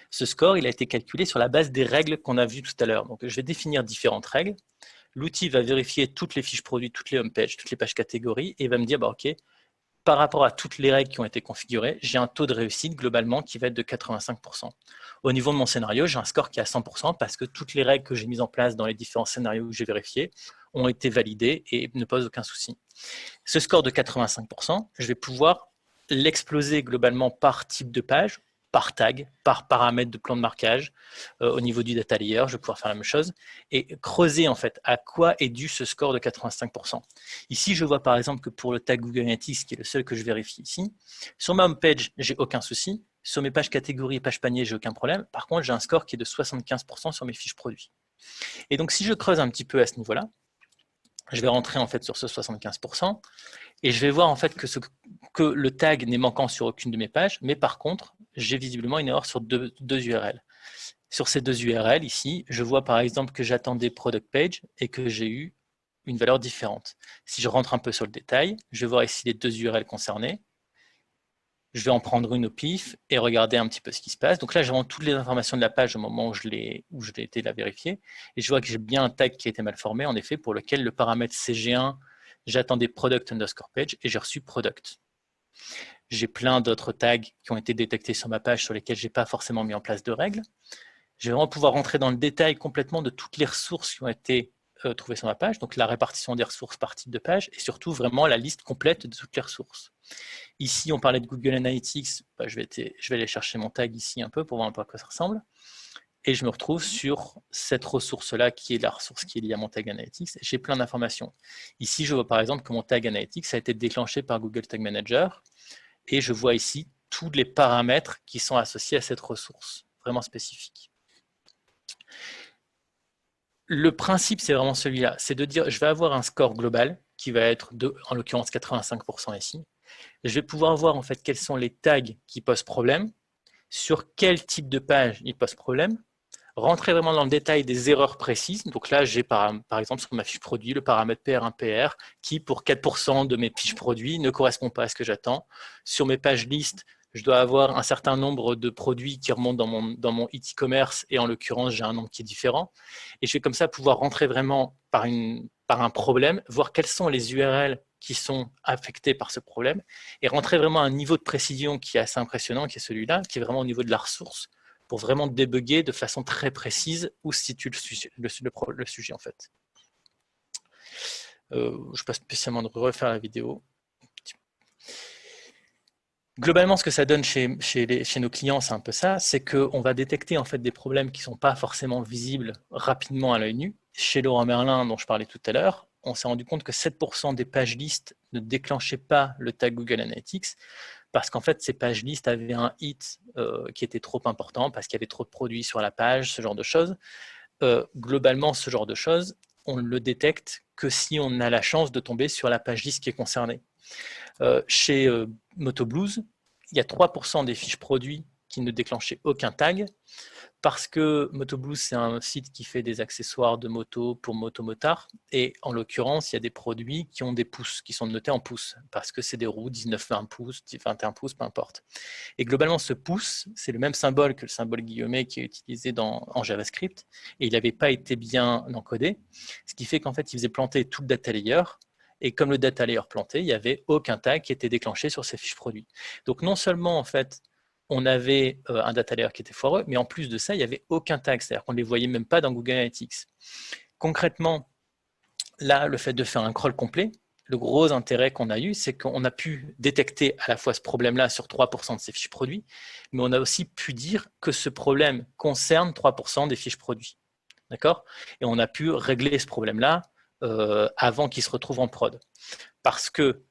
Ce score, il a été calculé sur la base des règles qu'on a vues tout à l'heure. Donc je vais définir différentes règles. L'outil va vérifier toutes les fiches produits, toutes les homepages, toutes les pages catégories, et va me dire, bah, OK, par rapport à toutes les règles qui ont été configurées, j'ai un taux de réussite globalement qui va être de 85%. Au niveau de mon scénario, j'ai un score qui est à 100% parce que toutes les règles que j'ai mises en place dans les différents scénarios que j'ai vérifiés ont été validées et ne posent aucun souci. Ce score de 85%, je vais pouvoir l'exploser globalement par type de page, par tag, par paramètre de plan de marquage. Au niveau du data layer, je vais pouvoir faire la même chose et creuser en fait à quoi est dû ce score de 85%. Ici, je vois par exemple que pour le tag Google Analytics, qui est le seul que je vérifie ici, sur ma home page, j'ai aucun souci. Sur mes pages catégories et pages paniers, j'ai aucun problème. Par contre, j'ai un score qui est de 75% sur mes fiches produits. Et donc, si je creuse un petit peu à ce niveau-là, je vais rentrer en fait sur ce 75%. Et je vais voir en fait que le tag n'est manquant sur aucune de mes pages, mais par contre, j'ai visiblement une erreur sur deux URL. Sur ces 2 URL ici, je vois par exemple que j'attendais product page et que j'ai eu une valeur différente. Si je rentre un peu sur le détail, je vais voir ici les 2 URL concernées. Je vais en prendre une au pif et regarder un petit peu ce qui se passe. Donc là, j'ai vraiment toutes les informations de la page au moment où je l'ai été la vérifier. Et je vois que j'ai bien un tag qui a été mal formé, en effet, pour lequel le paramètre CG1, j'attendais product underscore page et j'ai reçu product. J'ai plein d'autres tags qui ont été détectés sur ma page sur lesquels je n'ai pas forcément mis en place de règles. Je vais vraiment pouvoir rentrer dans le détail complètement de toutes les ressources qui ont été trouvées sur ma page, donc la répartition des ressources par type de page et surtout vraiment la liste complète de toutes les ressources. Ici, on parlait de Google Analytics, je vais aller chercher mon tag ici un peu pour voir un peu à quoi ça ressemble. Et je me retrouve sur cette ressource-là qui est la ressource qui est liée à mon tag Analytics. J'ai plein d'informations. Ici, je vois par exemple que mon tag Analytics a été déclenché par Google Tag Manager et je vois ici tous les paramètres qui sont associés à cette ressource, vraiment spécifique. Le principe, c'est vraiment celui-là, c'est de dire, je vais avoir un score global qui va être de, en l'occurrence, 85% ici. Je vais pouvoir voir en fait quels sont les tags qui posent problème, sur quel type de page ils posent problème, rentrer vraiment dans le détail des erreurs précises. Donc là, j'ai par exemple sur ma fiche produit le paramètre PR1PR qui, pour 4% de mes fiches produits, ne correspond pas à ce que j'attends. Sur mes pages listes, je dois avoir un certain nombre de produits qui remontent dans mon e-commerce et en l'occurrence, j'ai un nombre qui est différent. Et je vais comme ça pouvoir rentrer vraiment par un problème, voir quelles sont les URL qui sont affectés par ce problème et rentrer vraiment à un niveau de précision qui est assez impressionnant, qui est celui-là, qui est vraiment au niveau de la ressource, pour vraiment débugger de façon très précise où se situe le sujet en fait. Je ne vais pas spécialement refaire la vidéo. Globalement, ce que ça donne chez nos clients, c'est un peu ça, c'est qu'on va détecter en fait des problèmes qui ne sont pas forcément visibles rapidement à l'œil nu. Chez Leroy Merlin, dont je parlais tout à l'heure, on s'est rendu compte que 7% des pages listes ne déclenchaient pas le tag Google Analytics parce qu'en fait, ces pages listes avaient un hit qui était trop important parce qu'il y avait trop de produits sur la page, ce genre de choses. Globalement, ce genre de choses, on ne le détecte que si on a la chance de tomber sur la page liste qui est concernée. Chez MotoBlues, il y a 3% des fiches produits qui ne déclenchaient aucun tag parce que MotoBlues, c'est un site qui fait des accessoires de moto pour motomotards et en l'occurrence, il y a des produits qui ont des pouces, qui sont notés en pouces parce que c'est des roues 19-20 pouces, 21 pouces, peu importe. Et globalement, ce pouce, c'est le même symbole que le symbole guillemets qui est utilisé en JavaScript et il n'avait pas été bien encodé, ce qui fait qu'en fait, il faisait planter tout le data layer. Et comme le data layer planté, il n'y avait aucun tag qui était déclenché sur ces fiches produits. Donc non seulement en fait, on avait un data layer qui était foireux, mais en plus de ça, il n'y avait aucun tag, c'est-à-dire qu'on ne les voyait même pas dans Google Analytics. Concrètement, là, le fait de faire un crawl complet, le gros intérêt qu'on a eu, c'est qu'on a pu détecter à la fois ce problème-là sur 3% de ces fiches produits, mais on a aussi pu dire que ce problème concerne 3% des fiches produits. D'accord? Et on a pu régler ce problème-là avant qu'il se retrouve en prod. Parce que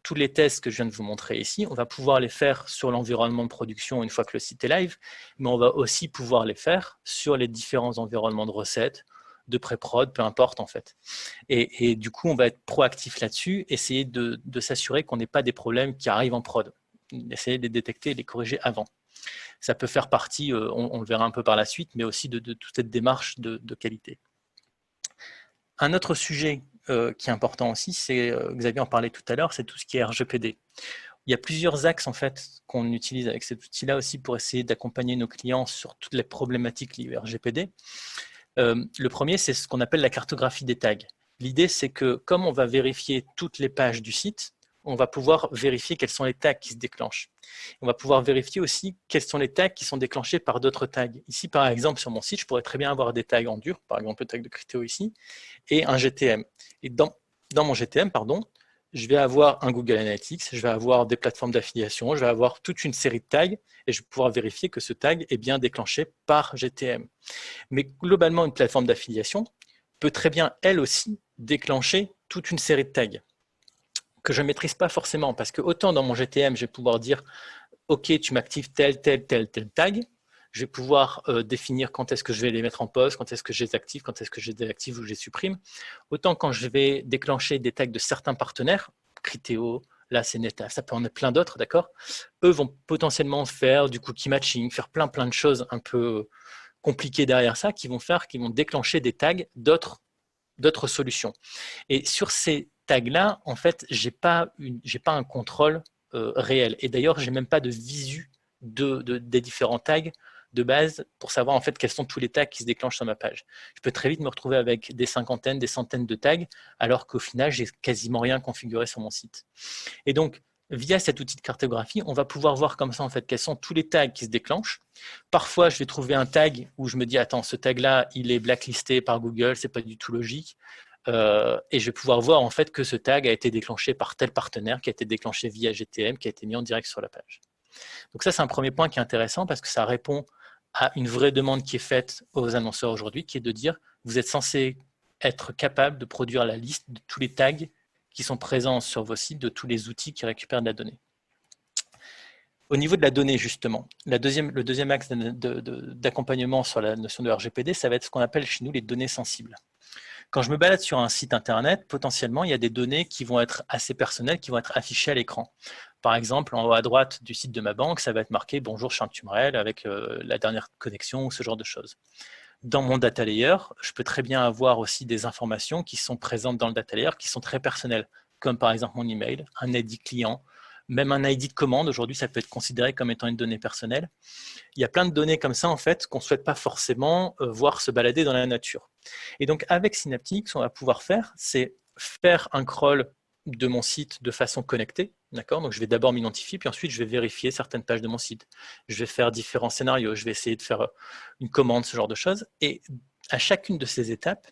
tous les tests que je viens de vous montrer ici, on va pouvoir les faire sur l'environnement de production une fois que le site est live, mais on va aussi pouvoir les faire sur les différents environnements de recettes, de pré-prod, peu importe en fait. Et du coup, on va être proactif là-dessus, essayer de s'assurer qu'on n'ait pas des problèmes qui arrivent en prod, essayer de les détecter et les corriger avant. Ça peut faire partie, on le verra un peu par la suite, mais aussi de toute cette démarche de qualité. Un autre sujet qui est important aussi, c'est, Xavier en parlait tout à l'heure, c'est tout ce qui est RGPD. Il y a plusieurs axes en fait qu'on utilise avec cet outil-là aussi pour essayer d'accompagner nos clients sur toutes les problématiques liées au RGPD. Le premier, c'est ce qu'on appelle la cartographie des tags. L'idée, c'est que comme on va vérifier toutes les pages du site, on va pouvoir vérifier quels sont les tags qui se déclenchent. On va pouvoir vérifier aussi quels sont les tags qui sont déclenchés par d'autres tags. Ici, par exemple, sur mon site, je pourrais très bien avoir des tags en dur, par exemple le tag de Criteo ici, et un GTM. Et dans mon GTM, je vais avoir un Google Analytics, je vais avoir des plateformes d'affiliation, je vais avoir toute une série de tags, et je vais pouvoir vérifier que ce tag est bien déclenché par GTM. Mais globalement, une plateforme d'affiliation peut très bien, elle aussi, déclencher toute une série de tags que je ne maîtrise pas forcément, parce que autant dans mon GTM, je vais pouvoir dire « Ok, tu m'actives tel tag », je vais pouvoir définir quand est-ce que je vais les mettre en pause, quand est-ce que je les active, quand est-ce que je les désactive ou je les supprime. Autant quand je vais déclencher des tags de certains partenaires, Criteo, là c'est Neta, ça peut en être plein d'autres, d'accord. Eux vont potentiellement faire du cookie matching, faire plein de choses un peu compliquées derrière ça, qui vont déclencher des tags d'autres solutions. Et sur ces tags-là, en fait, j'ai pas un contrôle réel. Et d'ailleurs, j'ai même pas de visu des différents tags de base pour savoir en fait quels sont tous les tags qui se déclenchent sur ma page. Je peux très vite me retrouver avec des cinquantaines, des centaines de tags, alors qu'au final, j'ai quasiment rien configuré sur mon site. Et donc, via cet outil de cartographie, on va pouvoir voir comme ça en fait quels sont tous les tags qui se déclenchent. Parfois, je vais trouver un tag où je me dis attends, ce tag-là, il est blacklisté par Google, c'est pas du tout logique. Et je vais pouvoir voir en fait que ce tag a été déclenché par tel partenaire, qui a été déclenché via GTM, qui a été mis en direct sur la page. Donc ça, c'est un premier point qui est intéressant parce que ça répond à une vraie demande qui est faite aux annonceurs aujourd'hui, qui est de dire vous êtes censé être capable de produire la liste de tous les tags qui sont présents sur vos sites, de tous les outils qui récupèrent de la donnée. Au niveau de la donnée, justement, le deuxième axe d'accompagnement sur la notion de RGPD, ça va être ce qu'on appelle chez nous les données sensibles. Quand je me balade sur un site internet, potentiellement, il y a des données qui vont être assez personnelles, qui vont être affichées à l'écran. Par exemple, en haut à droite du site de ma banque, ça va être marqué « Bonjour, je suis un Tumrel » avec la dernière connexion ou ce genre de choses. Dans mon data layer, je peux très bien avoir aussi des informations qui sont présentes dans le data layer, qui sont très personnelles, comme par exemple mon email, un ID client, même un ID de commande. Aujourd'hui, ça peut être considéré comme étant une donnée personnelle. Il y a plein de données comme ça, en fait, qu'on ne souhaite pas forcément voir se balader dans la nature. Et donc, avec Synaptics, ce qu'on va pouvoir faire, c'est faire un crawl de mon site de façon connectée. D'accord ? Donc, je vais d'abord m'identifier, puis ensuite, je vais vérifier certaines pages de mon site. Je vais faire différents scénarios, je vais essayer de faire une commande, ce genre de choses. Et à chacune de ces étapes,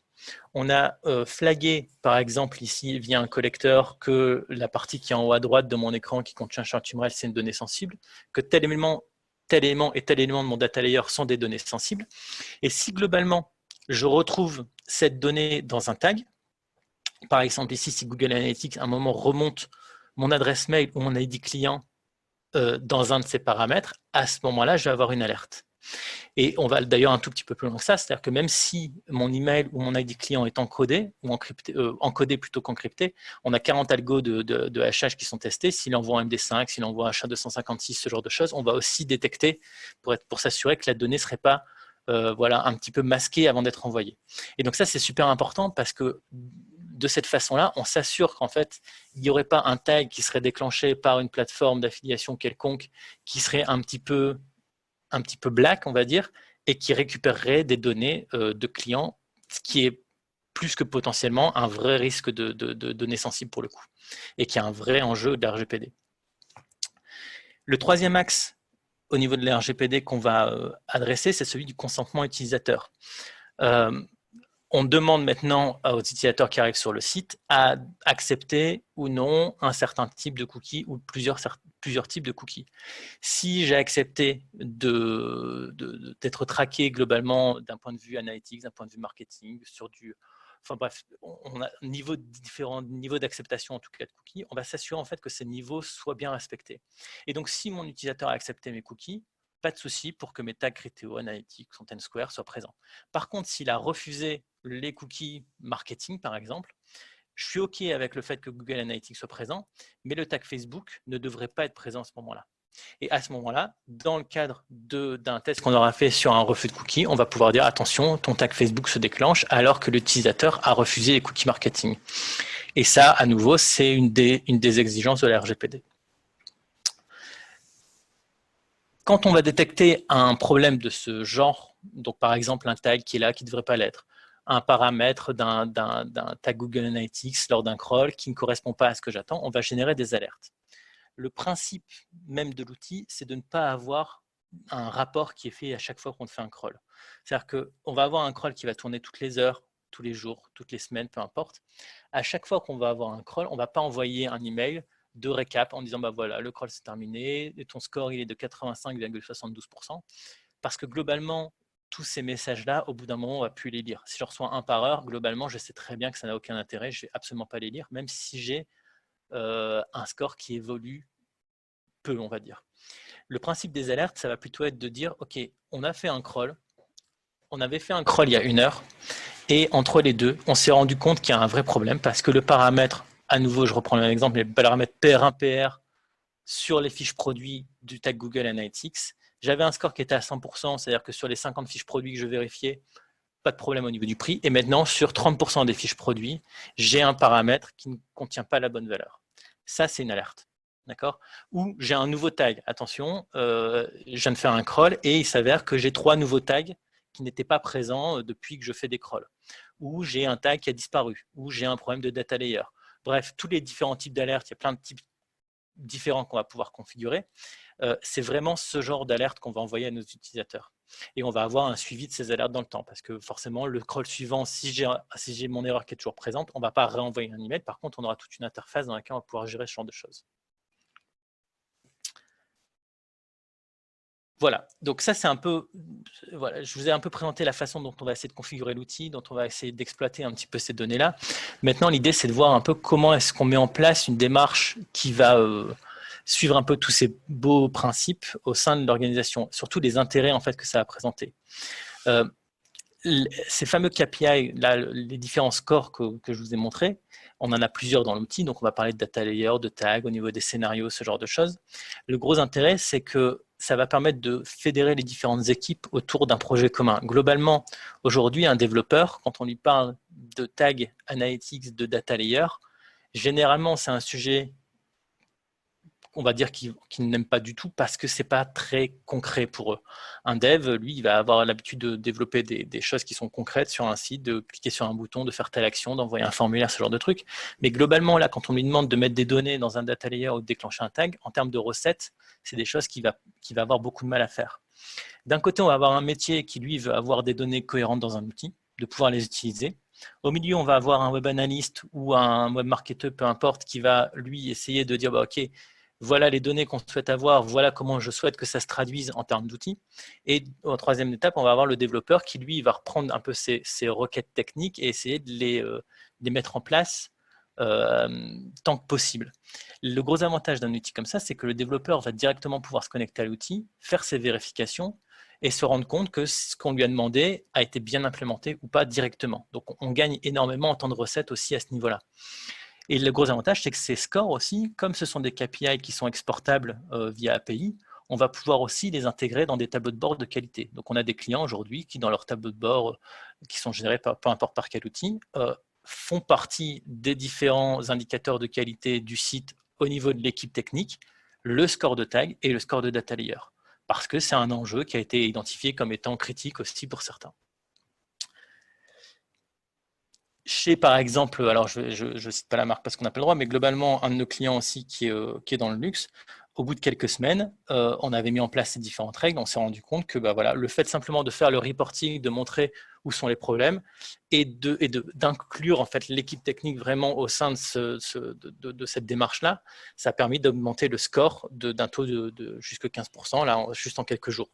on a flagué, par exemple, ici, via un collecteur, que la partie qui est en haut à droite de mon écran qui contient un chart URL, c'est une donnée sensible, que tel élément et tel élément de mon data layer sont des données sensibles. Et si globalement, je retrouve cette donnée dans un tag, par exemple ici, si Google Analytics à un moment remonte mon adresse mail ou mon ID client dans un de ces paramètres, à ce moment-là, je vais avoir une alerte. Et on va d'ailleurs un tout petit peu plus loin que ça, c'est-à-dire que même si mon email ou mon ID client est encodé, ou encodé plutôt qu'encrypté, on a 40 algos de hachage qui sont testés. S'il envoie un MD5, s'il envoie un SHA-256, ce genre de choses, on va aussi détecter pour s'assurer que la donnée ne serait pas un petit peu masquée avant d'être envoyée. Et donc ça, c'est super important parce que de cette façon-là, on s'assure qu'en fait, il n'y aurait pas un tag qui serait déclenché par une plateforme d'affiliation quelconque qui serait un petit peu black, on va dire, et qui récupérerait des données de clients, ce qui est plus que potentiellement un vrai risque de données sensibles pour le coup, et qui est un vrai enjeu de la RGPD. Le troisième axe au niveau de la RGPD qu'on va adresser, c'est celui du consentement utilisateur. on demande maintenant aux utilisateurs qui arrivent sur le site à accepter ou non un certain type de cookie ou plusieurs types de cookies. Si j'ai accepté d'être traqué globalement d'un point de vue analytics, d'un point de vue marketing, enfin bref, on a différents niveaux d'acceptation en tout cas de cookies, on va s'assurer en fait que ces niveaux soient bien respectés. Et donc si mon utilisateur a accepté mes cookies, pas de souci pour que mes tags Criteo, Analytics, Content Square soient présents. Par contre, s'il a refusé les cookies marketing, par exemple, je suis OK avec le fait que Google Analytics soit présent, mais le tag Facebook ne devrait pas être présent à ce moment-là. Et à ce moment-là, dans le cadre d'un test qu'on aura fait sur un refus de cookies, on va pouvoir dire attention, ton tag Facebook se déclenche alors que l'utilisateur a refusé les cookies marketing. Et ça, à nouveau, c'est une des exigences de la RGPD. Quand on va détecter un problème de ce genre, donc par exemple un tag qui est là, qui ne devrait pas l'être, un paramètre d'un tag Google Analytics lors d'un crawl qui ne correspond pas à ce que j'attends, on va générer des alertes. Le principe même de l'outil, c'est de ne pas avoir un rapport qui est fait à chaque fois qu'on fait un crawl. C'est-à-dire qu'on va avoir un crawl qui va tourner toutes les heures, tous les jours, toutes les semaines, peu importe. À chaque fois qu'on va avoir un crawl, on ne va pas envoyer un email de récap en disant bah voilà, le crawl c'est terminé, et ton score il est de 85,72%, parce que globalement, tous ces messages-là, au bout d'un moment, on ne va plus les lire. Si je reçois un par heure, globalement, je sais très bien que ça n'a aucun intérêt, je ne vais absolument pas les lire, même si j'ai un score qui évolue peu, on va dire. Le principe des alertes, ça va plutôt être de dire, OK, on a fait un crawl, on avait fait un crawl il y a 1 heure, et entre les deux, on s'est rendu compte qu'il y a un vrai problème parce que le paramètre, à nouveau, je reprends le même exemple, le paramètre PR1, PR sur les fiches produits du tag Google Analytics, j'avais un score qui était à 100%, c'est-à-dire que sur les 50 fiches produits que je vérifiais, pas de problème au niveau du prix. Et maintenant, sur 30% des fiches produits, j'ai un paramètre qui ne contient pas la bonne valeur. Ça, c'est une alerte. D'accord? Ou j'ai un nouveau tag. Attention, je viens de faire un crawl et il s'avère que j'ai 3 nouveaux tags qui n'étaient pas présents depuis que je fais des crawls. Ou j'ai un tag qui a disparu. Ou j'ai un problème de data layer. Bref, tous les différents types d'alertes, il y a plein de types différents qu'on va pouvoir configurer. C'est vraiment ce genre d'alerte qu'on va envoyer à nos utilisateurs. Et on va avoir un suivi de ces alertes dans le temps, parce que forcément, le crawl suivant, si j'ai mon erreur qui est toujours présente, on ne va pas réenvoyer un email. Par contre, on aura toute une interface dans laquelle on va pouvoir gérer ce genre de choses. Voilà, donc ça c'est un peu, voilà, je vous ai un peu présenté la façon dont on va essayer de configurer l'outil, dont on va essayer d'exploiter un petit peu ces données-là. Maintenant, l'idée c'est de voir un peu comment est-ce qu'on met en place une démarche qui va suivre un peu tous ces beaux principes au sein de l'organisation, surtout les intérêts en fait que ça va présenter. Ces fameux KPI, là, les différents scores que je vous ai montrés, on en a plusieurs dans l'outil, donc on va parler de data layer, de tag, au niveau des scénarios, ce genre de choses. Le gros intérêt, c'est que ça va permettre de fédérer les différentes équipes autour d'un projet commun. Globalement, aujourd'hui, un développeur, quand on lui parle de tag analytics, de data layer, généralement, c'est un sujet on va dire qu'ils n'aiment pas du tout parce que c'est pas très concret pour eux. Un dev, lui, il va avoir l'habitude de développer des choses qui sont concrètes sur un site, de cliquer sur un bouton, de faire telle action, d'envoyer un formulaire, ce genre de trucs. Mais globalement, là, quand on lui demande de mettre des données dans un data layer ou de déclencher un tag, en termes de recettes, c'est des choses qu'il va avoir beaucoup de mal à faire. D'un côté, on va avoir un métier qui, lui, veut avoir des données cohérentes dans un outil, de pouvoir les utiliser. Au milieu, on va avoir un web analyste ou un web marketeur, peu importe, qui va, lui, essayer de dire, bah, OK, voilà les données qu'on souhaite avoir, voilà comment je souhaite que ça se traduise en termes d'outils. Et en troisième étape, on va avoir le développeur qui, lui, va reprendre un peu ces requêtes techniques et essayer de les mettre en place tant que possible. Le gros avantage d'un outil comme ça, c'est que le développeur va directement pouvoir se connecter à l'outil, faire ses vérifications et se rendre compte que ce qu'on lui a demandé a été bien implémenté ou pas directement. Donc, on gagne énormément en temps de recettes aussi à ce niveau-là. Et le gros avantage, c'est que ces scores aussi, comme ce sont des KPI qui sont exportables via API, on va pouvoir aussi les intégrer dans des tableaux de bord de qualité. Donc, on a des clients aujourd'hui qui, dans leurs tableaux de bord, qui sont gérés peu importe par quel outil, font partie des différents indicateurs de qualité du site au niveau de l'équipe technique, le score de tag et le score de data layer. Parce que c'est un enjeu qui a été identifié comme étant critique aussi pour certains. Chez, par exemple, alors je ne cite pas la marque parce qu'on n'a pas le droit, mais globalement, un de nos clients aussi qui est dans le luxe, au bout de quelques semaines, on avait mis en place ces différentes règles. On s'est rendu compte que voilà, le fait simplement de faire le reporting, de montrer où sont les problèmes et d'inclure en fait l'équipe technique vraiment au sein de cette démarche-là, ça a permis d'augmenter le score d'un taux de jusqu'à 15% là, juste en quelques jours.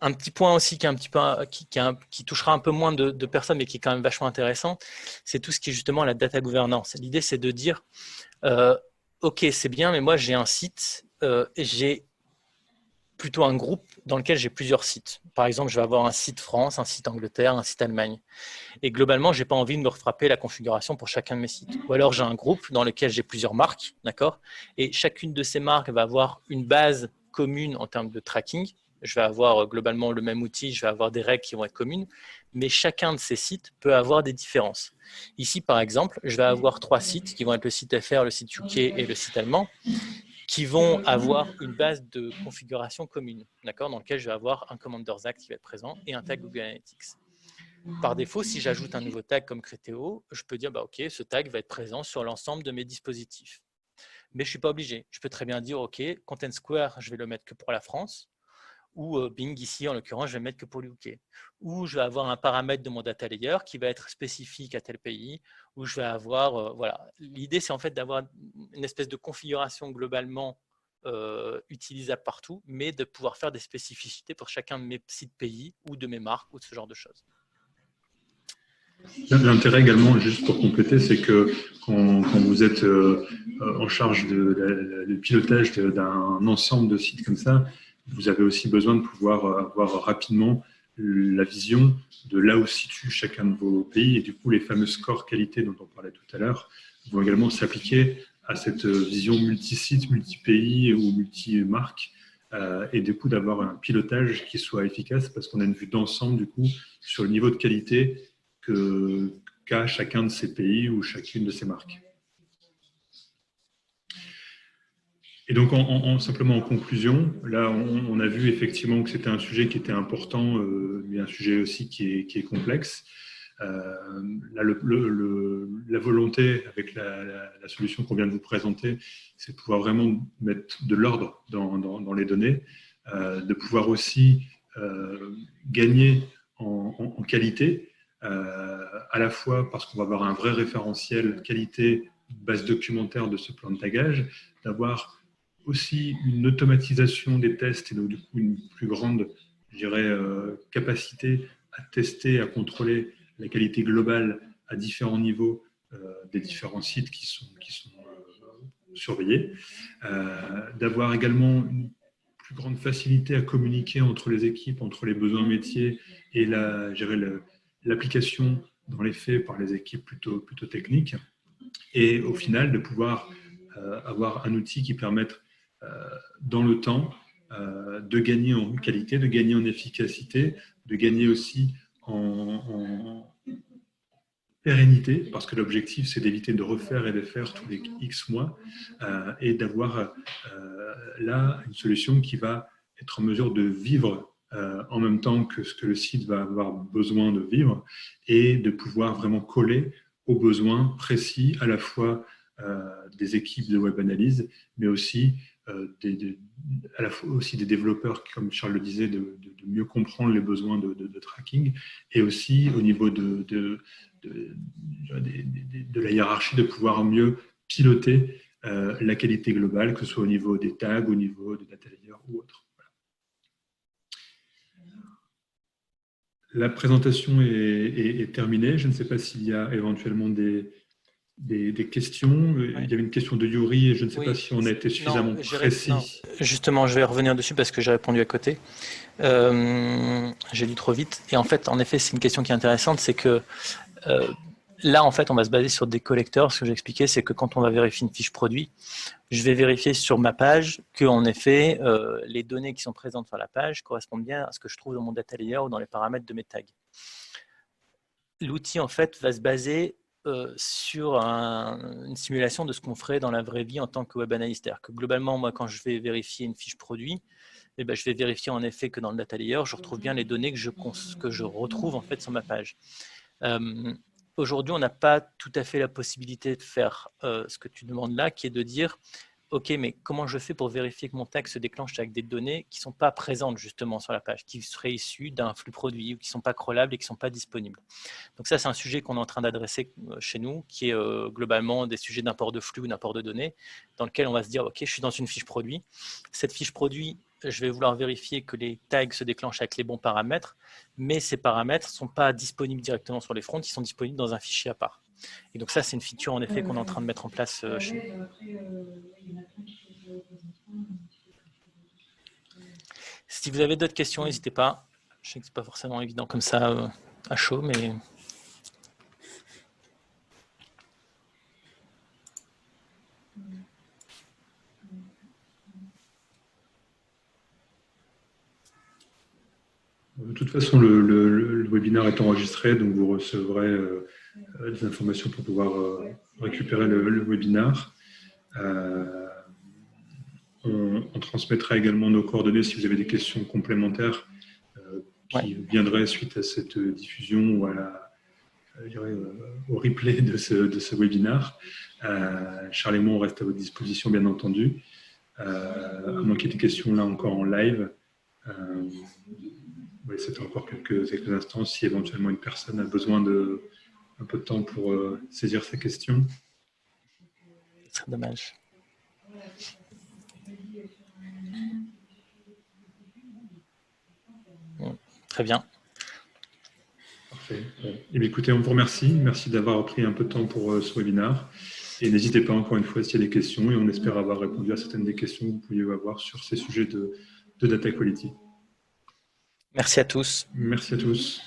Un petit point aussi qui touchera un peu moins de personnes, mais qui est quand même vachement intéressant, c'est tout ce qui est justement la data governance. L'idée, c'est de dire ok, c'est bien, mais moi j'ai un site, j'ai plutôt un groupe dans lequel j'ai plusieurs sites. Par exemple, je vais avoir un site France, un site Angleterre, un site Allemagne. Et globalement, je n'ai pas envie de me refrapper la configuration pour chacun de mes sites. Ou alors j'ai un groupe dans lequel j'ai plusieurs marques, d'accord ? Et chacune de ces marques va avoir une base commune en termes de tracking. Je vais avoir globalement le même outil, je vais avoir des règles qui vont être communes, mais chacun de ces sites peut avoir des différences. Ici, par exemple, je vais avoir 3 sites qui vont être le site FR, le site UK et le site allemand, qui vont avoir une base de configuration commune, d'accord, dans lequel je vais avoir un Commander's Act qui va être présent et un tag Google Analytics. Par défaut, si j'ajoute un nouveau tag comme Criteo, je peux dire, OK, ce tag va être présent sur l'ensemble de mes dispositifs. Mais je ne suis pas obligé. Je peux très bien dire, OK, Content Square, je vais le mettre que pour la France, ou Bing ici, en l'occurrence, je vais mettre que pour le UK. Ou je vais avoir un paramètre de mon data layer qui va être spécifique à tel pays, ou je vais avoir, voilà. L'idée, c'est en fait d'avoir une espèce de configuration globalement utilisable partout, mais de pouvoir faire des spécificités pour chacun de mes sites pays ou de mes marques ou de ce genre de choses.
L'intérêt également, juste pour compléter, c'est que quand vous êtes en charge du pilotage d'un ensemble de sites comme ça, vous avez aussi besoin de pouvoir avoir rapidement la vision de là où se situe chacun de vos pays. Et du coup, les fameux scores qualité dont on parlait tout à l'heure vont également s'appliquer à cette vision multi-site, multi-pays ou multi-marque. Et du coup, d'avoir un pilotage qui soit efficace parce qu'on a une vue d'ensemble du coup sur le niveau de qualité qu'a chacun de ces pays ou chacune de ces marques. Et donc, simplement en conclusion, là, on a vu effectivement que c'était un sujet qui était important, mais un sujet aussi qui est complexe. Là, la volonté avec la solution qu'on vient de vous présenter, c'est de pouvoir vraiment mettre de l'ordre dans les données, de pouvoir aussi gagner en qualité, à la fois parce qu'on va avoir un vrai référentiel qualité, base documentaire de ce plan de tagage, d'avoir aussi une automatisation des tests et donc du coup une plus grande, je dirais, capacité à tester, à contrôler la qualité globale à différents niveaux des différents sites qui sont surveillés, d'avoir également une plus grande facilité à communiquer entre les équipes, entre les besoins métiers et l'application dans les faits par les équipes plutôt techniques, et au final de pouvoir avoir un outil qui permette dans le temps de gagner en qualité, de gagner en efficacité, de gagner aussi en pérennité, parce que l'objectif c'est d'éviter de refaire et de faire tous les X mois, et d'avoir là une solution qui va être en mesure de vivre en même temps que ce que le site va avoir besoin de vivre, et de pouvoir vraiment coller aux besoins précis à la fois des équipes de web analyse, mais aussi à la fois aussi des développeurs, comme Charles le disait, de mieux comprendre les besoins de tracking, et aussi au niveau de la hiérarchie, de pouvoir mieux piloter la qualité globale, que ce soit au niveau des tags, au niveau des data layers ou autre. Voilà. La présentation est terminée. Je ne sais pas s'il y a éventuellement des questions. Oui. Il y avait une question de Yuri et je ne sais pas si on a été suffisamment précis.
Non. Justement, je vais revenir dessus parce que j'ai répondu à côté. J'ai lu trop vite. Et en fait, c'est une question qui est intéressante, c'est que là, en fait, on va se baser sur des collecteurs. Ce que j'expliquais, c'est que quand on va vérifier une fiche produit, je vais vérifier sur ma page que, en effet, les données qui sont présentes sur la page correspondent bien à ce que je trouve dans mon data layer ou dans les paramètres de mes tags. L'outil, en fait, va se baser sur une simulation de ce qu'on ferait dans la vraie vie en tant que web analyst. C'est-à-dire que globalement, moi, quand je vais vérifier une fiche produit, je vais vérifier en effet que dans le data layer, je retrouve bien les données que je retrouve en fait sur ma page. Aujourd'hui, on n'a pas tout à fait la possibilité de faire ce que tu demandes là, qui est de dire ok, mais comment je fais pour vérifier que mon tag se déclenche avec des données qui ne sont pas présentes justement sur la page, qui seraient issues d'un flux produit ou qui ne sont pas crawlables et qui ne sont pas disponibles. Donc ça, c'est un sujet qu'on est en train d'adresser chez nous, qui est globalement des sujets d'import de flux ou d'import de données, dans lequel on va se dire, ok, je suis dans une fiche produit. Cette fiche produit, je vais vouloir vérifier que les tags se déclenchent avec les bons paramètres, mais ces paramètres ne sont pas disponibles directement sur les fronts, ils sont disponibles dans un fichier à part. Et donc ça, c'est une feature en effet qu'on est en train de mettre en place chez nous. Si vous avez d'autres questions, n'hésitez pas. Je sais que ce n'est pas forcément évident comme ça à chaud, mais...
De toute façon, le webinaire est enregistré, donc vous recevrez des informations pour pouvoir récupérer le webinaire. On transmettra également nos coordonnées si vous avez des questions complémentaires qui viendraient suite à cette diffusion ou au replay de ce webinaire. Charles et moi, on reste à votre disposition, bien entendu. À moins qu'il y ait des questions là encore en live. C'était encore quelques instants si éventuellement une personne a besoin de un peu de temps pour saisir sa question.
Ce serait dommage. Bon, très bien.
Parfait. Et écoutez, on vous remercie. Merci d'avoir pris un peu de temps pour ce webinaire. Et n'hésitez pas encore une fois s'il y a des questions et on espère avoir répondu à certaines des questions que vous pouviez avoir sur ces sujets de data quality.
Merci à tous.
Merci à tous.